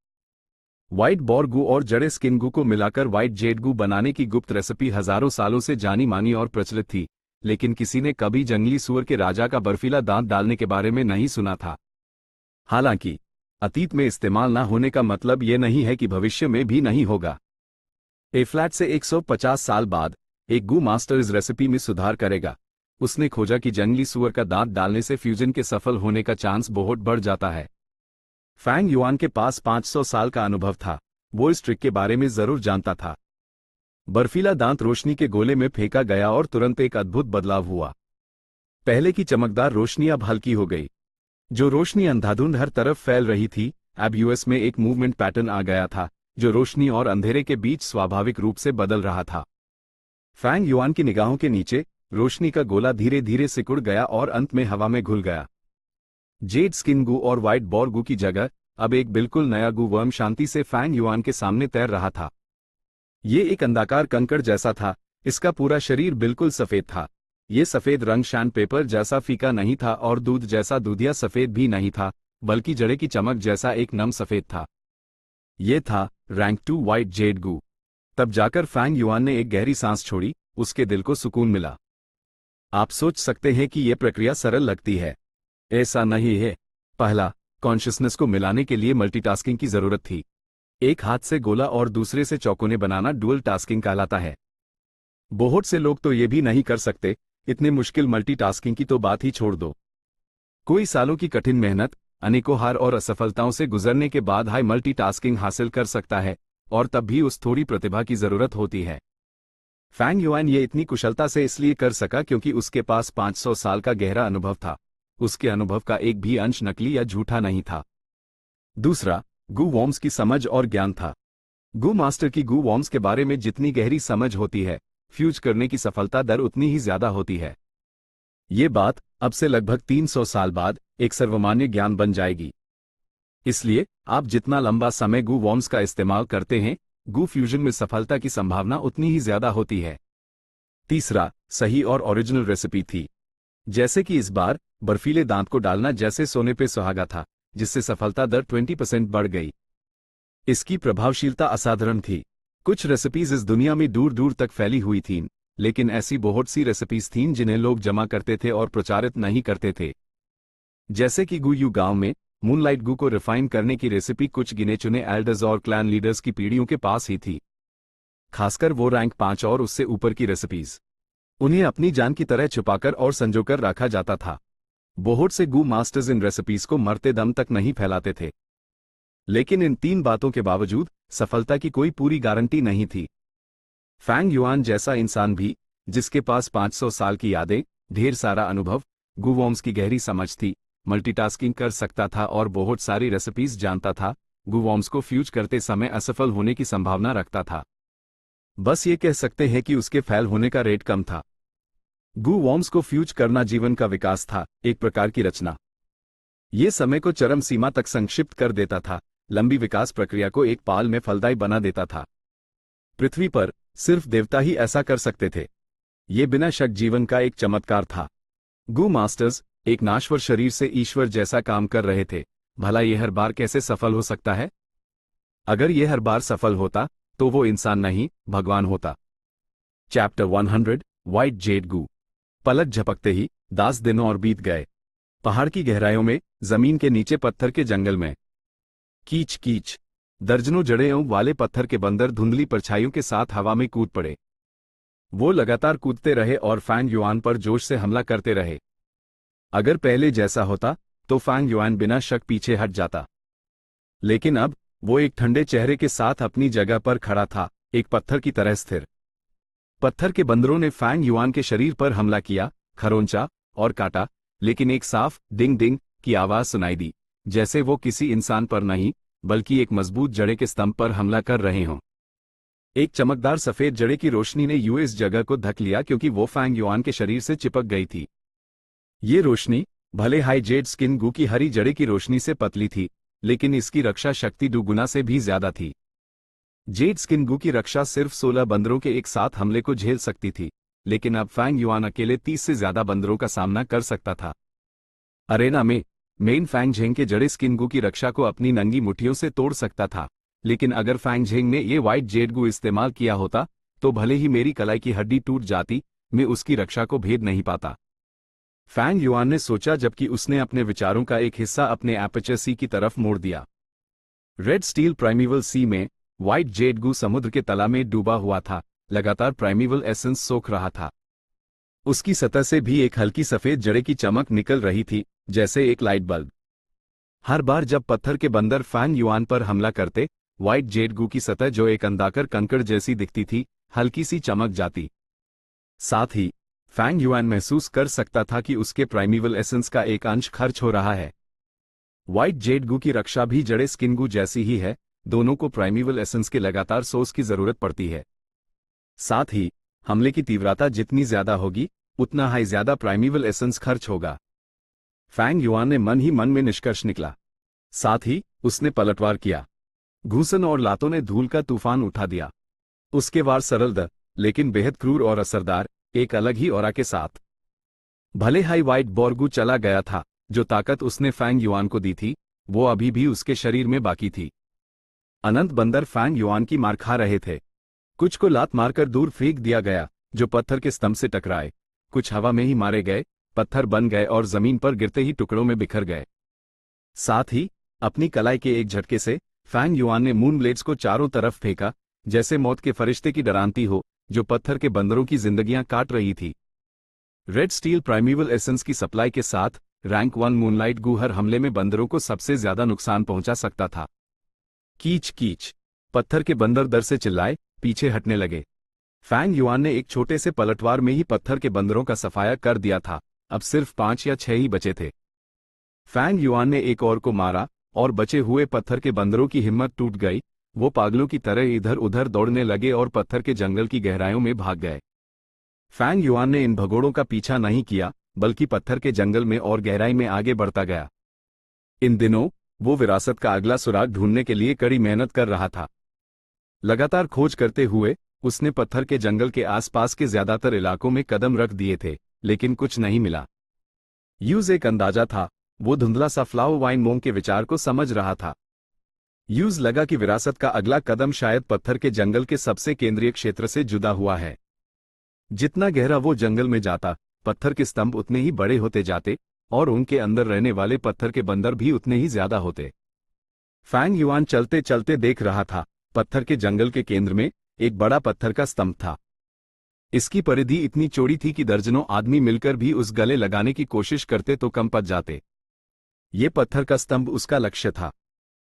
व्हाइट बोरगू और जड़े स्किनगू को मिलाकर व्हाइट जेडगू बनाने की गुप्त रेसिपी हजारों सालों से जानी मानी और प्रचलित थी, लेकिन किसी ने कभी जंगली सूअर के राजा का बर्फीला दांत डालने के बारे में नहीं सुना था। हालांकि अतीत में इस्तेमाल ना होने का मतलब ये नहीं है कि भविष्य में भी नहीं होगा। फ्लैट से 150 साल बाद एक गू मास्टर इस रेसिपी में सुधार करेगा। उसने खोजा कि जंगली सूअर का दांत डालने से फ्यूजन के सफल होने का चांस बहुत बढ़ जाता है। फैंग युआन के पास 500 साल का अनुभव था, वो इस ट्रिक के बारे में जरूर जानता था। बर्फीला दांत रोशनी के गोले में फेंका गया और तुरंत एक अद्भुत बदलाव हुआ। पहले की चमकदार रोशनी अब हल्की हो गई। जो रोशनी अंधाधुंध हर तरफ फैल रही थी, अब यूएस में एक मूवमेंट पैटर्न आ गया था, जो रोशनी और अंधेरे के बीच स्वाभाविक रूप से बदल रहा था। फैंग युआन की निगाहों के नीचे रोशनी का गोला धीरे धीरे सिकुड़ गया और अंत में हवा में घुल गया। जेड स्किन गू और व्हाइट बॉर गू की जगह अब एक बिल्कुल नया गू वर्म शांति से फैंग युआन के सामने तैर रहा था। ये एक अंडाकार कंकड़ जैसा था। इसका पूरा शरीर बिल्कुल सफेद था। ये सफेद रंग सैंडपेपर जैसा फीका नहीं था और दूध जैसा दूधिया सफेद भी नहीं था, बल्कि जड़े की चमक जैसा एक नम सफेद था। ये था रैंक 2 व्हाइट जेड गू। तब जाकर फैंग युआन ने एक गहरी सांस छोड़ी, उसके दिल को सुकून मिला। आप सोच सकते हैं कि यह प्रक्रिया सरल लगती है। ऐसा नहीं है। पहला, कॉन्शियसनेस को मिलाने के लिए मल्टीटास्किंग की जरूरत थी। एक हाथ से गोला और दूसरे से चौकोने बनाना डुअल टास्किंग कहलाता है। बहुत से लोग तो ये भी नहीं कर सकते। इतने मुश्किल मल्टीटास्किंग की तो बात ही छोड़ दो। कोई सालों की कठिन मेहनत, अनेकों हार और असफलताओं से गुजरने के बाद हाई मल्टीटास्किंग हासिल कर सकता है, और तब भी उस थोड़ी प्रतिभा की जरूरत होती है। फैंग युआन ये इतनी कुशलता से इसलिए कर सका क्योंकि उसके पास 500 साल का गहरा अनुभव था। उसके अनुभव का एक भी अंश नकली या झूठा नहीं था। दूसरा, गू वॉर्म्स की समझ और ज्ञान था। गू मास्टर की गू वॉर्म्स के बारे में जितनी गहरी समझ होती है, फ्यूज करने की सफलता दर उतनी ही ज्यादा होती है। ये बात अब से लगभग 300 साल बाद एक सर्वमान्य ज्ञान बन जाएगी। इसलिए आप जितना लंबा समय गू वॉर्म्स का इस्तेमाल करते हैं, गू फ्यूजन में सफलता की संभावना उतनी ही ज्यादा होती है। तीसरा, सही और ओरिजिनल रेसिपी थी। जैसे कि इस बार बर्फीले दांत को डालना जैसे सोने पे सुहागा था, जिससे सफलता दर 20% बढ़ गई। इसकी प्रभावशीलता असाधारण थी। कुछ रेसिपीज इस दुनिया में दूर दूर तक फैली हुई थीं, लेकिन ऐसी बहुत सी रेसिपीज थीं जिन्हें लोग जमा करते थे और प्रचारित नहीं करते थे। जैसे कि गू यू गांव में मूनलाइट गू को रिफाइन करने की रेसिपी कुछ गिने चुने एल्डर्स और क्लैन लीडर्स की पीढ़ियों के पास ही थी। खासकर वो रैंक 5 और उससे ऊपर की रेसिपीज। उन्हें अपनी जान की तरह छुपाकर और संजोकर रखा जाता था। बहुत से गू मास्टर्स इन रेसिपीज को मरते दम तक नहीं फैलाते थे। लेकिन इन 3 बातों के बावजूद सफलता की कोई पूरी गारंटी नहीं थी। फैंग युआन जैसा इंसान भी, जिसके पास 500 साल की यादें, ढेर सारा अनुभव, गू वॉर्म्स की गहरी समझ थी, मल्टीटास्किंग कर सकता था और बहुत सारी रेसिपीज जानता था, गू वॉर्म्स को फ्यूज करते समय असफल होने की संभावना रखता था। बस ये कह सकते हैं कि उसके फेल होने का रेट कम था। गू वॉर्म्स को फ्यूज करना जीवन का विकास था, एक प्रकार की रचना। ये समय को चरम सीमा तक संक्षिप्त कर देता था, लंबी विकास प्रक्रिया को एक पाल में फलदायी बना देता था। पृथ्वी पर सिर्फ देवता ही ऐसा कर सकते थे। ये बिना शक जीवन का एक चमत्कार था। गू मास्टर्स एक नाश्वर शरीर से ईश्वर जैसा काम कर रहे थे। भला ये हर बार कैसे सफल हो सकता है? अगर ये हर बार सफल होता तो वो इंसान नहीं, भगवान होता। चैप्टर 100 व्हाइट जेड गू। पलक झपकते ही 10 दिन और बीत गए। पहाड़ की गहराइयों में, जमीन के नीचे पत्थर के जंगल में कीच कीच दर्जनों जड़ें वाले पत्थर के बंदर धुंधली परछाइयों के साथ हवा में कूद पड़े। वो लगातार कूदते रहे और फैंग युआन पर जोश से हमला करते रहे। अगर पहले जैसा होता तो फैंग युआन बिना शक पीछे हट जाता, लेकिन अब वो एक ठंडे चेहरे के साथ अपनी जगह पर खड़ा था, एक पत्थर की तरह स्थिर। पत्थर के बंदरों ने फैंग युआन के शरीर पर हमला किया, खरोंचा और काटा, लेकिन एक साफ डिंग डिंग की आवाज सुनाई दी, जैसे वो किसी इंसान पर नहीं, बल्कि एक मजबूत जड़े के स्तंभ पर हमला कर रहे हों। एक चमकदार सफेद जड़े की रोशनी ने यूएस जगह को ढक लिया क्योंकि वो फैंग युआन के शरीर से चिपक गई थी। ये रोशनी भले हाई जेड स्किन गू की हरी जड़े की रोशनी से पतली थी, लेकिन इसकी रक्षा शक्ति 2 गुना से भी ज्यादा थी। जेड स्किन गू की रक्षा सिर्फ 16 बंदरों के एक साथ हमले को झेल सकती थी, लेकिन अब फैंग युआन अकेले 30 से ज्यादा बंदरों का सामना कर सकता था। अरेना में मेन फैंग झेंग के जड़े स्किन गू की रक्षा को अपनी नंगी मुट्ठियों से तोड़ सकता था, लेकिन अगर फैंग झेंग ने ये व्हाइट जेड गू इस्तेमाल किया होता तो भले ही मेरी कलाई की हड्डी टूट जाती, मैं उसकी रक्षा को भेद नहीं पाता। फैंग युआन ने सोचा जबकि उसने अपने विचारों का एक हिस्सा अपने एपर्चर सी की तरफ मोड़ दिया। रेड स्टील प्राइमीवल सी में व्हाइट जेड गू समुद्र के तला में डूबा हुआ था, लगातार प्राइमीवल एसेंस सोख रहा था। उसकी सतह से भी एक हल्की सफेद जड़े की चमक निकल रही थी, जैसे एक लाइट बल्ब। हर बार जब पत्थर के बंदर फैंग युआन पर हमला करते, व्हाइट जेड गू की सतह जो एक अंडाकार कंकड़ जैसी दिखती थी, हल्की सी चमक जाती। साथ ही फैंग युआन महसूस कर सकता था कि उसके प्राइमीवल एसेंस का एक अंश खर्च हो रहा है। व्हाइट जेड गू की रक्षा भी जड़े स्किन गू जैसी ही है, दोनों को प्राइमीवल एसेंस के लगातार सोर्स की जरूरत पड़ती है। साथ ही हमले की तीव्रता जितनी ज्यादा होगी उतना हाई ज्यादा प्राइमीवल एसेंस खर्च होगा। फैंग युआन ने मन ही मन में निष्कर्ष निकला। साथ ही उसने पलटवार किया। घूसन और लातों ने धूल का तूफान उठा दिया। उसके वार सरल लेकिन बेहद क्रूर और असरदार, एक अलग ही ऑरा के साथ। भले हाई व्हाइट बोरगू चला गया था, जो ताकत उसने फैंग युआन को दी थी वो अभी भी उसके शरीर में बाकी थी। अनंत बंदर फैंग युआन की मार खा रहे थे। कुछ को लात मारकर दूर फेंक दिया गया, जो पत्थर के स्तंभ से टकराए। कुछ हवा में ही मारे गए, पत्थर बन गए और जमीन पर गिरते ही टुकड़ों में बिखर गए। साथ ही अपनी कलाई के एक झटके से फैंग युआन ने मून ब्लेड्स को चारों तरफ फेंका, जैसे मौत के फरिश्ते की डरांती हो जो पत्थर के बंदरों की जिंदगियां काट रही थी। रेड स्टील प्राइमीवल एसेंस की सप्लाई के साथ रैंक 1 मूनलाइट गू हर हमले में बंदरों को सबसे ज्यादा नुकसान पहुंचा सकता था। कीच कीच, पत्थर के बंदर डर से चिल्लाए, पीछे हटने लगे। फैंग युआन ने एक छोटे से पलटवार में ही पत्थर के बंदरों का सफाया कर दिया था। अब सिर्फ 5 या 6 ही बचे थे। फैंग युआन ने एक और को मारा और बचे हुए पत्थर के बंदरों की हिम्मत टूट गई। वो पागलों की तरह इधर उधर दौड़ने लगे और पत्थर के जंगल की गहराइयों में भाग गए। फैंग युआन ने इन भगोड़ों का पीछा नहीं किया, बल्कि पत्थर के जंगल में और गहराई में आगे बढ़ता गया। इन दिनों वो विरासत का अगला सुराग ढूंढने के लिए कड़ी मेहनत कर रहा था। लगातार खोज करते हुए उसने पत्थर के जंगल के आसपास के ज्यादातर इलाकों में कदम रख दिए थे, लेकिन कुछ नहीं मिला। यूज एक अंदाजा था, वो धुंधला सा फ्लाओ वाइन मोंग के विचार को समझ रहा था। यूज लगा कि विरासत का अगला कदम शायद पत्थर के जंगल के सबसे केंद्रीय क्षेत्र से जुदा हुआ है। जितना गहरा वो जंगल में जाता, पत्थर के स्तंभ उतने ही बड़े होते जाते और उनके अंदर रहने वाले पत्थर के बंदर भी उतने ही ज्यादा होते। फैंग युआन चलते चलते देख रहा था, पत्थर के जंगल के केंद्र में एक बड़ा पत्थर का स्तंभ था। इसकी परिधि इतनी चौड़ी थी कि दर्जनों आदमी मिलकर भी उस गले लगाने की कोशिश करते तो कम पड़ जाते। ये पत्थर का स्तंभ उसका लक्ष्य था।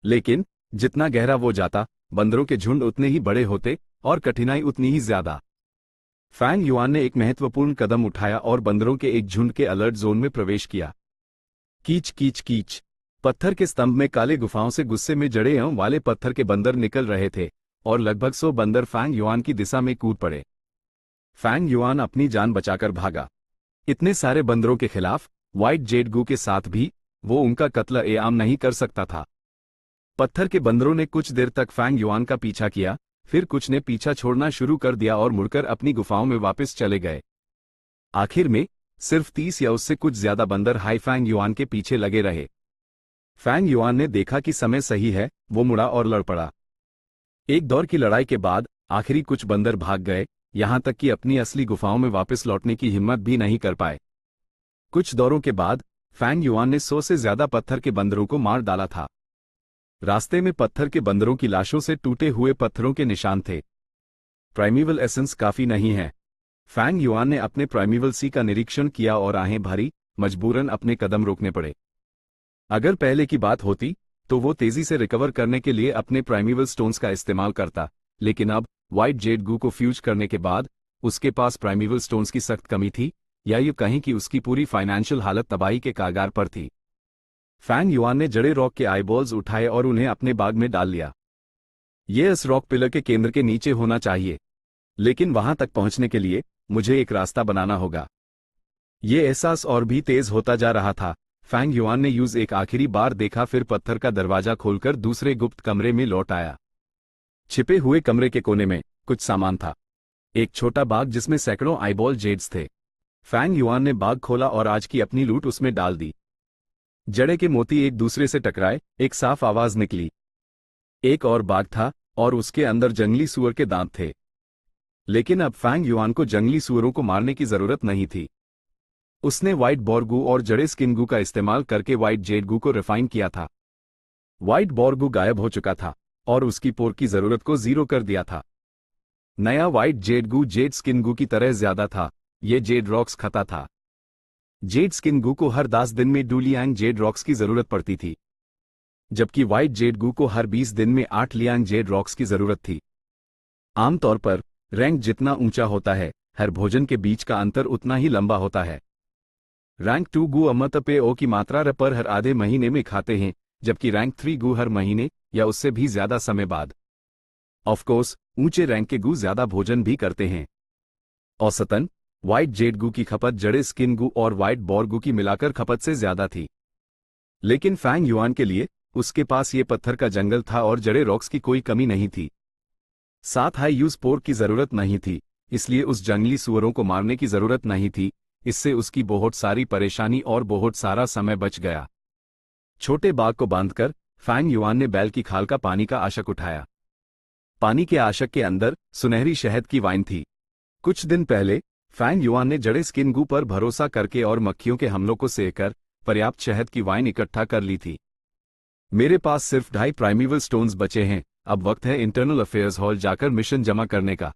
लेकिन जितना गहरा वो जाता, बंदरों के झुंड उतने ही बड़े होते और कठिनाई उतनी ही ज्यादा। फैंग युआन ने एक महत्वपूर्ण कदम उठाया और बंदरों के एक झुंड के अलर्ट जोन में प्रवेश किया। कीच कीच कीच, पत्थर के स्तंभ में काले गुफाओं से गुस्से में जड़े वाले पत्थर के बंदर निकल रहे थे और लगभग 100 बंदर फैंग युआन की दिशा में कूद पड़े। फैंग युआन अपनी जान बचाकर भागा। इतने सारे बंदरों के खिलाफ व्हाइट जेड गू के साथ भी वो उनका कत्ल ए आम नहीं कर सकता था। पत्थर के बंदरों ने कुछ देर तक फैंग युआन का पीछा किया, फिर कुछ ने पीछा छोड़ना शुरू कर दिया और मुड़कर अपनी गुफाओं में वापस चले गए। आखिर में सिर्फ 30 या उससे कुछ ज्यादा बंदर हाई फैंग युआन के पीछे लगे रहे। फैंग युआन ने देखा कि समय सही है, वो मुड़ा और लड़ पड़ा। एक दौर की लड़ाई के बाद आखिरी कुछ बंदर भाग गए, यहां तक कि अपनी असली गुफाओं में वापस लौटने की हिम्मत भी नहीं कर पाए। कुछ दौरों के बाद फैंग युआन ने 100 से ज्यादा पत्थर के बंदरों को मार डाला था। रास्ते में पत्थर के बंदरों की लाशों से टूटे हुए पत्थरों के निशान थे। प्राइमीवल एसेंस काफी नहीं है। फैंग युआन ने अपने प्राइमीवल सी का निरीक्षण किया और आहें भरी, मजबूरन अपने कदम रोकने पड़े। अगर पहले की बात होती तो वो तेजी से रिकवर करने के लिए अपने प्राइमीवल स्टोन्स का इस्तेमाल करता, लेकिन अब व्हाइट जेड गू को फ्यूज करने के बाद उसके पास प्राइमीवल स्टोन्स की सख्त कमी थी, या ये कहें कि उसकी पूरी फाइनेंशियल हालत तबाही के कागार पर थी। फैंग युआन ने जड़े रॉक के आईबॉल्स उठाए और उन्हें अपने बाग में डाल लिया। ये इस रॉक पिलर के केंद्र के नीचे होना चाहिए, लेकिन वहां तक पहुंचने के लिए मुझे एक रास्ता बनाना होगा। ये एहसास और भी तेज होता जा रहा था। फैंग युआन ने यूज एक आखिरी बार देखा, फिर पत्थर का दरवाजा खोलकर दूसरे गुप्त कमरे में लौट आया। छिपे हुए कमरे के कोने में कुछ सामान था। एक छोटा बाग जिसमें सैकड़ों आईबॉल जेड्स थे। फैंग युआन ने बाग खोला और आज की अपनी लूट उसमें डाल दी। जड़े के मोती एक दूसरे से टकराए, एक साफ आवाज निकली। एक और बाग था और उसके अंदर जंगली सूअर के दांत थे। लेकिन अब फैंग युआन को जंगली सूअरों को मारने की जरूरत नहीं थी। उसने व्हाइट बोरगू और जड़े स्किन गू का इस्तेमाल करके व्हाइट जेड गू को रिफाइन किया था। व्हाइट बोरगू गायब हो चुका था और उसकी पोर की जरूरत को जीरो कर दिया था। नया व्हाइट जेड गू जेड स्किन गू की तरह ज्यादा था। यह जेड रॉक्स खाता था। जेड स्किन गू को हर 10 दिन में डूलियांग जेड रॉक्स की जरूरत पड़ती थी, जबकि व्हाइट जेड गू को हर 20 दिन में 8 लियांग जेड रॉक्स की जरूरत थी। आमतौर पर रैंक जितना ऊंचा होता है, हर भोजन के बीच का अंतर उतना ही लंबा होता है। रैंक 2 गु अमृत पे ओ की मात्रा पर हर आधे महीने में खाते हैं, जबकि रैंक 3 गु हर महीने या उससे भी ज्यादा समय बाद। ऑफ कोर्स ऊंचे रैंक के गु ज्यादा भोजन भी करते हैं। औसतन व्हाइट जेड गु की खपत जड़े स्किन गु और व्हाइट बोर गु की मिलाकर खपत से ज्यादा थी। लेकिन फैंग युआन के लिए उसके पास ये पत्थर का जंगल था और जड़े रॉक्स की कोई कमी नहीं थी। साथ हाई यूज पोर की जरूरत नहीं थी, इसलिए उस जंगली सुअरों को मारने की जरूरत नहीं थी। इससे उसकी बहुत सारी परेशानी और बहुत सारा समय बच गया। छोटे बाग को बांधकर फैंग युआन ने बैल की खाल का पानी का आशक उठाया। पानी के आशक के अंदर सुनहरी शहद की वाइन थी। कुछ दिन पहले फैंग युआन ने जड़े स्किन गू पर भरोसा करके और मक्खियों के हमलों को सहकर पर्याप्त शहद की वाइन इकट्ठा कर ली थी। मेरे पास सिर्फ 2.5 प्राइमेवल स्टोन्स बचे हैं, अब वक्त है इंटरनल अफेयर्स हॉल जाकर मिशन जमा करने का।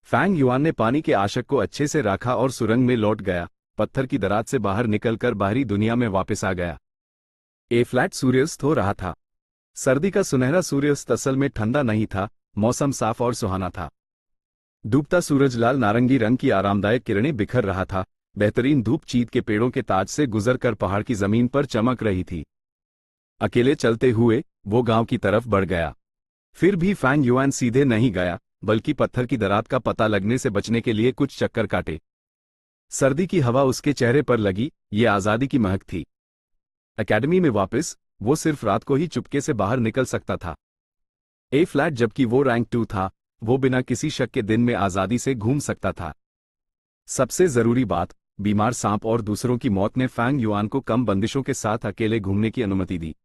फैंग युआन ने पानी के आशक को अच्छे से रखा और सुरंग में लौट गया। पत्थर की दराज से बाहर निकलकर बाहरी दुनिया में वापस आ गया। ए फ्लैट सूर्यास्त हो रहा था। सर्दी का सुनहरा सूर्यास्त असल में ठंडा नहीं था, मौसम साफ और सुहाना था। डूबता सूरज लाल नारंगी रंग की आरामदायक किरणें बिखर रहा था। बेहतरीन धूप चीत के पेड़ों के ताज से गुजरकर पहाड़ की जमीन पर चमक रही थी। अकेले चलते हुए वो गांव की तरफ बढ़ गया। फिर भी फैंग युआन सीधे नहीं गया, बल्कि पत्थर की दरार का पता लगने से बचने के लिए कुछ चक्कर काटे। सर्दी की हवा उसके चेहरे पर लगी, ये आजादी की महक थी। एकेडमी में वापस वो सिर्फ रात को ही चुपके से बाहर निकल सकता था। ए फ्लैट जबकि वो रैंक 2 था, वो बिना किसी शक के दिन में आजादी से घूम सकता था। सबसे जरूरी बात, बीमार सांप और दूसरों की मौत ने फैंग युआन को कम बंदिशों के साथ अकेले घूमने की अनुमति दी।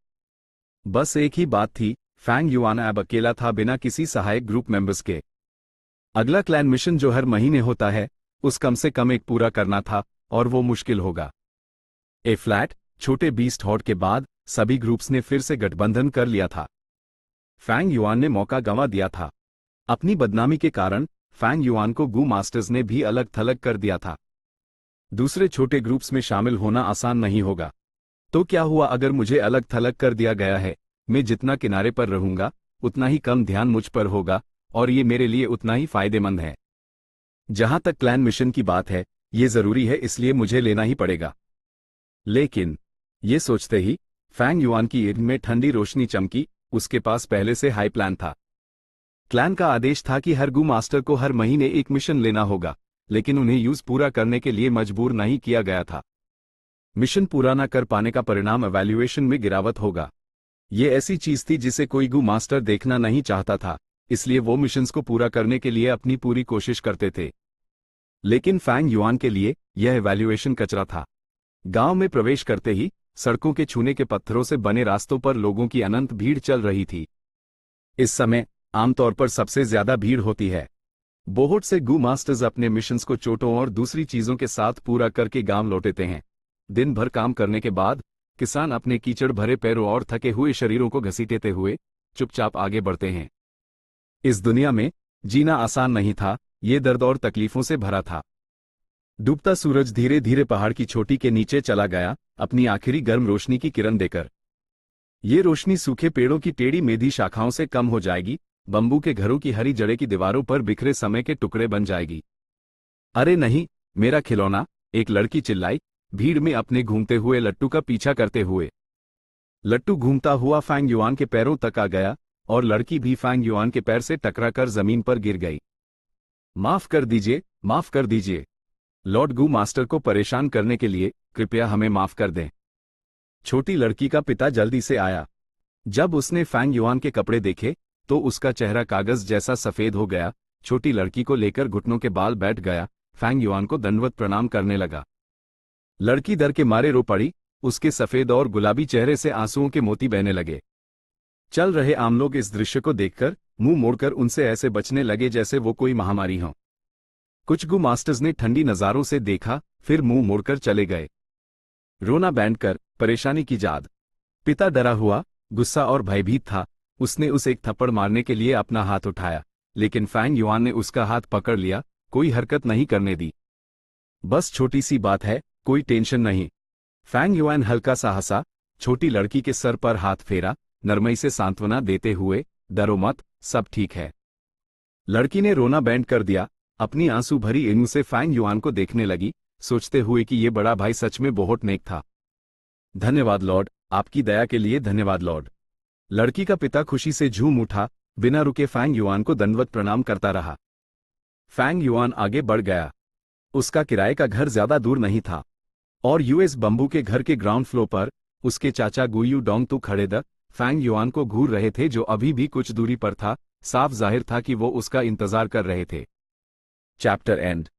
बस एक ही बात थी, फैंग युआन अब अकेला था बिना किसी सहायक ग्रुप मेंबर्स के। अगला क्लैन मिशन जो हर महीने होता है, उस कम से कम एक पूरा करना था, और वो मुश्किल होगा। ए फ्लैट छोटे बीस्ट हॉट के बाद सभी ग्रुप्स ने फिर से गठबंधन कर लिया था। फैंग युआन ने मौका गंवा दिया था। अपनी बदनामी के कारण फैंग युआन को गू मास्टर्स ने भी अलग थलग कर दिया था। दूसरे छोटे ग्रुप्स में शामिल होना आसान नहीं होगा। तो क्या हुआ अगर मुझे अलग थलग कर दिया गया है? मैं जितना किनारे पर रहूंगा उतना ही कम ध्यान मुझ पर होगा, और ये मेरे लिए उतना ही फायदेमंद है। जहां तक क्लैन मिशन की बात है, ये जरूरी है, इसलिए मुझे लेना ही पड़ेगा। लेकिन ये सोचते ही फैंग युआन की ईद में ठंडी रोशनी चमकी। उसके पास पहले से हाई प्लान था। क्लैन का आदेश था कि हर गू मास्टर को हर महीने एक मिशन लेना होगा, लेकिन उन्हें यूज पूरा करने के लिए मजबूर नहीं किया गया था। मिशन पूरा न कर पाने का परिणाम इवैल्यूएशन में गिरावट होगा। ये ऐसी चीज थी जिसे कोई गू मास्टर देखना नहीं चाहता था, इसलिए वो मिशंस को पूरा करने के लिए अपनी पूरी कोशिश करते थे। लेकिन फैंग युआन के लिए यह इवैल्यूएशन कचरा था। गांव में प्रवेश करते ही सड़कों के छूने के पत्थरों से बने रास्तों पर लोगों की अनंत भीड़ चल रही थी। इस समय आमतौर पर सबसे ज्यादा भीड़ होती है। बहुत से गू मास्टर्स अपने मिशंस को चोटों और दूसरी चीजों के साथ पूरा करके गांव लौटते हैं। दिन भर काम करने के बाद किसान अपने कीचड़ भरे पैरों और थके हुए शरीरों को घसीटते हुए चुपचाप आगे बढ़ते हैं। इस दुनिया में जीना आसान नहीं था, ये दर्द और तकलीफों से भरा था। डूबता सूरज धीरे धीरे पहाड़ की चोटी के नीचे चला गया, अपनी आखिरी गर्म रोशनी की किरण देकर। ये रोशनी सूखे पेड़ों की टेढ़ी मेढ़ी शाखाओं से कम हो जाएगी, बंबू के घरों की हरी जड़ें की दीवारों पर बिखरे समय के टुकड़े बन जाएगी। अरे नहीं, मेरा खिलौना, एक लड़की चिल्लाई, भीड़ में अपने घूमते हुए लट्टू का पीछा करते हुए। लट्टू घूमता हुआ फैंग युआन के पैरों तक आ गया, और लड़की भी फैंग युआन के पैर से टकराकर जमीन पर गिर गई। माफ कर दीजिए, माफ कर दीजिए। लॉर्ड गू मास्टर को परेशान करने के लिए कृपया हमें माफ कर दें। छोटी लड़की का पिता जल्दी से आया। जब उसने फैंग युआन के कपड़े देखे तो उसका चेहरा कागज जैसा सफेद हो गया। छोटी लड़की को लेकर घुटनों के बाल बैठ गया, फैंग युआन को दंडवत प्रणाम करने लगा। लड़की डर के मारे रो पड़ी, उसके सफेद और गुलाबी चेहरे से आंसुओं के मोती बहने लगे। चल रहे आम लोग इस दृश्य को देखकर मुंह मोड़कर उनसे ऐसे बचने लगे जैसे वो कोई महामारी हो। कुछ गू मास्टर्स ने ठंडी नजारों से देखा, फिर मुंह मोड़कर चले गए। रोना बैंड कर परेशानी की जाद। पिता डरा हुआ, गुस्सा और भयभीत था। उसने उसे एक थप्पड़ मारने के लिए अपना हाथ उठाया, लेकिन फैंग युआन ने उसका हाथ पकड़ लिया, कोई हरकत नहीं करने दी। बस छोटी सी बात है, कोई टेंशन नहीं। फैंग युआन हल्का सा हंसा, छोटी लड़की के सर पर हाथ फेरा, नरमई से सांत्वना देते हुए, डरो मत, सब ठीक है। लड़की ने रोना बैंड कर दिया, अपनी आंसू भरी एनू से फैंग युआन को देखने लगी, सोचते हुए कि ये बड़ा भाई सच में बहुत नेक था। धन्यवाद लॉर्ड, आपकी दया के लिए धन्यवाद लॉर्ड। लड़की का पिता खुशी से झूम उठा, बिना रुके फैंग युआन को दंडवत प्रणाम करता रहा। फैंग युआन आगे बढ़ गया। उसका किराए का घर ज्यादा दूर नहीं था और यूएस बंबू के घर के ग्राउंड फ्लोर पर उसके चाचा गुयू डोंग तू खड़े फैंग युआन को घूर रहे थे, जो अभी भी कुछ दूरी पर था। साफ जाहिर था कि वो उसका इंतजार कर रहे थे। Chapter and.